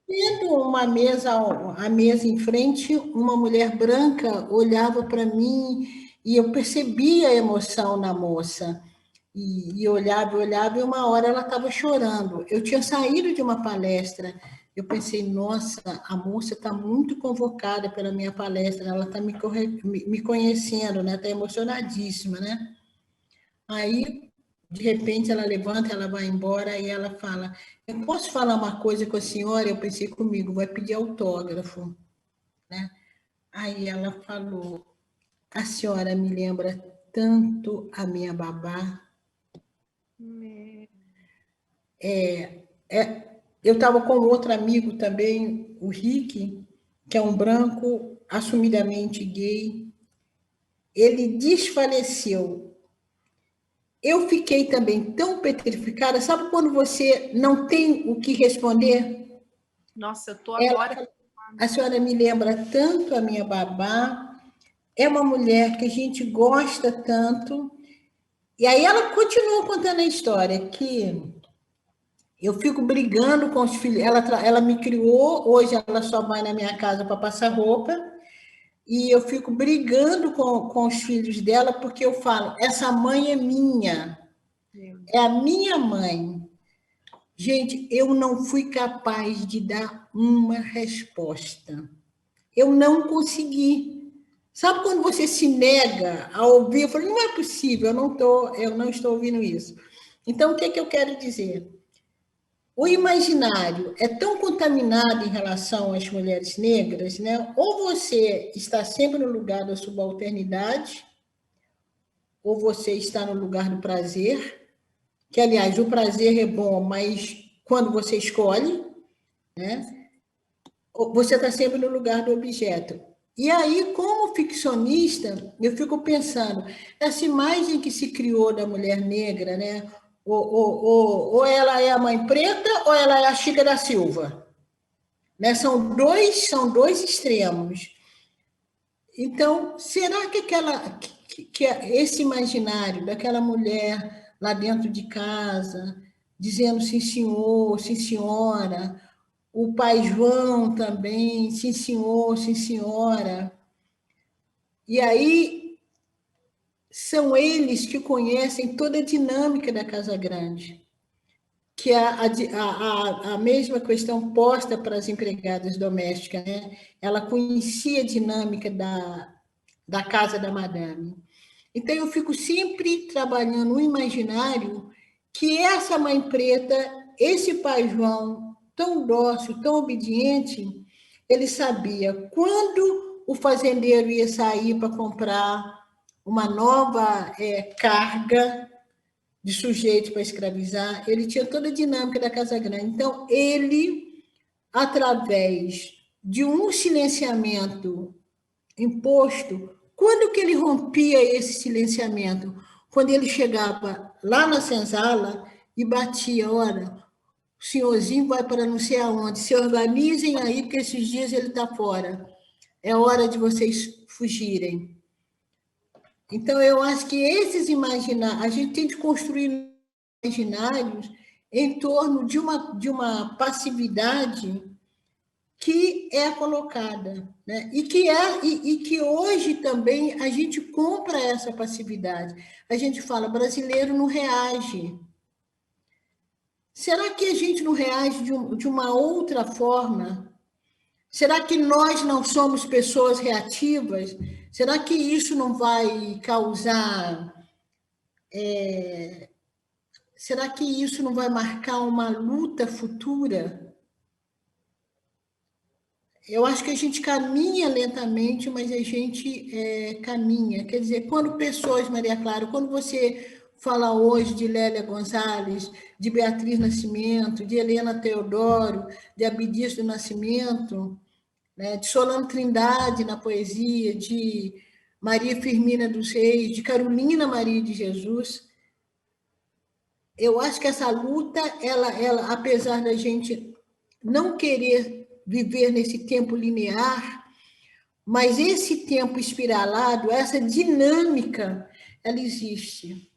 tendo uma mesa, a mesa em frente, uma mulher branca olhava para mim e eu percebia a emoção na moça. E olhava, e uma hora ela estava chorando. Eu tinha saído de uma palestra, eu pensei, nossa, a moça está muito convocada pela minha palestra, ela está me conhecendo, né? Está emocionadíssima, né? Aí, de repente, ela levanta, ela vai embora e ela fala: eu posso falar uma coisa com a senhora? Eu pensei comigo, vai pedir autógrafo, né? Aí ela falou: a senhora me lembra tanto a minha babá. Eu estava com outro amigo também, o Rick, que é um branco assumidamente gay. Ele desfaleceu. Eu fiquei também tão petrificada. Sabe quando você não tem o que responder? Nossa, eu estou agora... A senhora me lembra tanto a minha babá. É uma mulher que a gente gosta tanto. E aí ela continua contando a história, que eu fico brigando com os filhos. Ela me criou, hoje ela só vai na minha casa para passar roupa. E eu fico brigando com os filhos dela, porque eu falo: essa mãe é minha. É a minha mãe. Gente, eu não fui capaz de dar uma resposta. Eu não consegui. Sabe quando você se nega a ouvir? Eu falei, não é possível, eu não estou ouvindo isso. Então, o que eu quero dizer? O imaginário é tão contaminado em relação às mulheres negras, né? Ou você está sempre no lugar da subalternidade, ou você está no lugar do prazer, que, aliás, o prazer é bom, mas quando você escolhe, né? Você está sempre no lugar do objeto. E aí, como ficcionista, eu fico pensando, essa imagem que se criou da mulher negra, né? Ou ela é a mãe preta, ou ela é a Chica da Silva. Né? São dois extremos. Então, será que esse imaginário daquela mulher lá dentro de casa, dizendo sim, senhor, sim, senhora, o pai João também, sim, senhor, sim, senhora. E aí, são eles que conhecem toda a dinâmica da Casa Grande, que é a mesma questão posta para as empregadas domésticas, né? Ela conhecia a dinâmica da casa da madame. Então, eu fico sempre trabalhando no imaginário que essa mãe preta, esse pai João, tão dócil, tão obediente, ele sabia quando o fazendeiro ia sair para comprar uma nova carga de sujeito para escravizar, ele tinha toda a dinâmica da Casa Grande. Então, ele, através de um silenciamento imposto, quando que ele rompia esse silenciamento? Quando ele chegava lá na senzala e batia, olha, o senhorzinho vai para não sei aonde, se organizem aí, porque esses dias ele está fora. É hora de vocês fugirem. Então, eu acho que esses imaginários, a gente tem de construir imaginários em torno de uma passividade que é colocada, né? E que hoje também a gente compra essa passividade. A gente fala, brasileiro não reage. Será que a gente não reage de uma outra forma? Será que nós não somos pessoas reativas? Será que isso não vai causar... será que isso não vai marcar uma luta futura? Eu acho que a gente caminha lentamente, mas a gente caminha. Quer dizer, quando pessoas, Maria Clara, quando você fala hoje de Lélia Gonzalez, de Beatriz Nascimento, de Helena Teodoro, de Abdias do Nascimento, né, de Solano Trindade na poesia, de Maria Firmina dos Reis, de Carolina Maria de Jesus, eu acho que essa luta, ela, apesar da gente não querer viver nesse tempo linear, mas esse tempo espiralado, essa dinâmica, ela existe.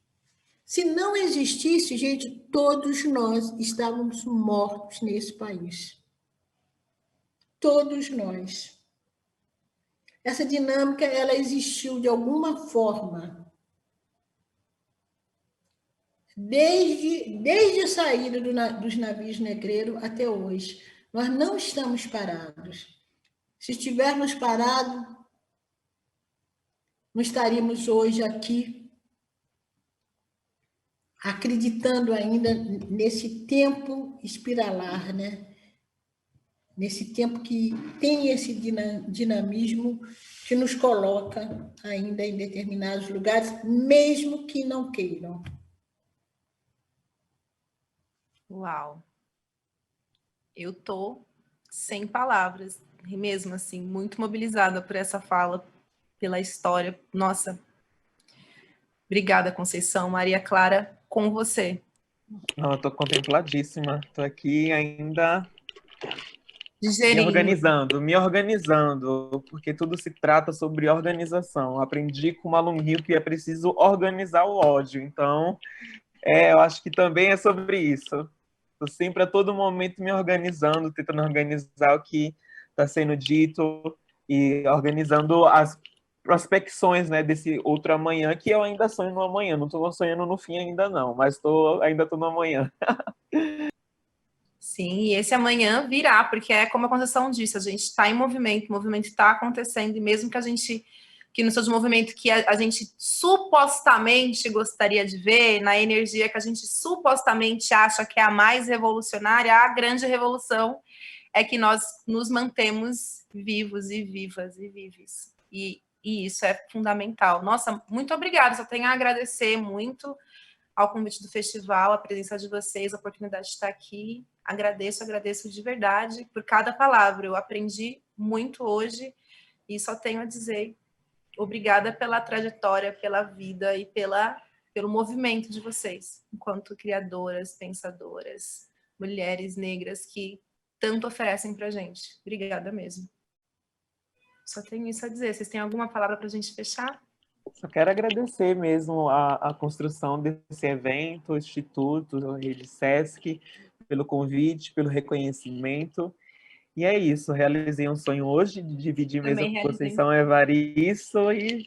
Se não existisse, gente, todos nós estávamos mortos nesse país. Todos nós. Essa dinâmica, ela existiu de alguma forma. Desde a saída dos navios negreiros até hoje. Nós não estamos parados. Se estivermos parados, não estaríamos hoje aqui acreditando ainda nesse tempo espiralar, né? Nesse tempo que tem esse dinamismo que nos coloca ainda em determinados lugares, mesmo que não queiram. Uau! Eu tô sem palavras, mesmo assim, muito mobilizada por essa fala, pela história. Nossa, obrigada, Conceição. Maria Clara, com você. Não, eu tô contempladíssima. Tô aqui ainda Digerindo. me organizando, porque tudo se trata sobre organização. Aprendi com o Malum Rio que é preciso organizar o ódio. Então, eu acho que também é sobre isso. Estou sempre a todo momento me organizando, tentando organizar o que está sendo dito e organizando as prospecções, né, desse outro amanhã, que eu ainda sonho no amanhã. Não estou sonhando no fim ainda não, mas ainda estou no amanhã. Sim, e esse amanhã virá, porque é como a Conceição disse, a gente está em movimento, o movimento está acontecendo, e mesmo que não seja um movimento que a gente supostamente gostaria de ver, na energia que a gente supostamente acha que é a mais revolucionária, a grande revolução é que nós nos mantemos vivos e vivas e vives. E isso é fundamental. Nossa, muito obrigada, só tenho a agradecer muito ao convite do festival, a presença de vocês, a oportunidade de estar aqui. Agradeço de verdade por cada palavra. Eu aprendi muito hoje e só tenho a dizer obrigada pela trajetória, pela vida e pelo movimento de vocês, enquanto criadoras, pensadoras, mulheres negras que tanto oferecem para a gente. Obrigada mesmo. Só tenho isso a dizer. Vocês têm alguma palavra para a gente fechar? Só quero agradecer mesmo a construção desse evento, o Instituto, a Rede Sesc, pelo convite, pelo reconhecimento. E é isso, realizei um sonho hoje de dividir mesa com vocês, São Evaristo, e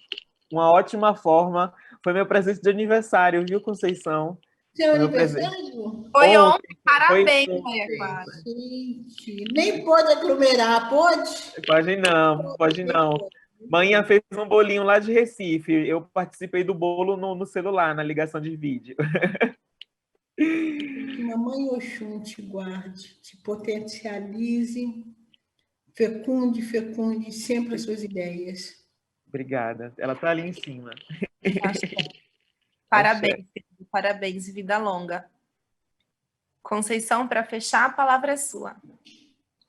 uma ótima forma. Foi meu presente de aniversário, viu, Conceição? Seu Foi meu presente. aniversário? Foi Ontem, ontem, parabéns, foi Maria Clara. Gente, nem pode aglomerar, pode? Pode não, pode não. Manhã fez um bolinho lá de Recife. Eu participei do bolo no celular, na ligação de vídeo. Que Mamãe Oxum te guarde, te potencialize, fecunde, fecunde sempre as suas ideias. Obrigada. Ela tá ali em cima. Parabéns, querido, parabéns e vida longa. Conceição, para fechar, a palavra é sua.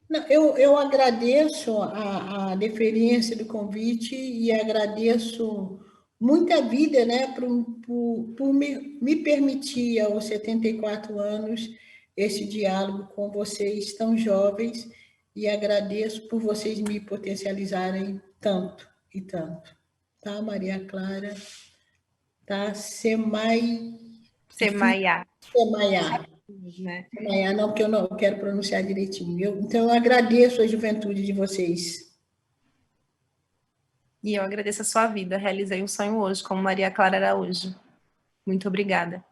Não, eu agradeço a deferência do convite e agradeço muita vida, né, por me permitir, aos 74 anos, esse diálogo com vocês tão jovens, e agradeço por vocês me potencializarem tanto e tanto. Tá, Maria Clara? Tá? Semaiá. Semaiá. Né? Semaiá, não, porque eu não quero pronunciar direitinho. Então, eu agradeço a juventude de vocês. E eu agradeço a sua vida. Realizei um sonho hoje, como Maria Clara Araújo. Muito obrigada.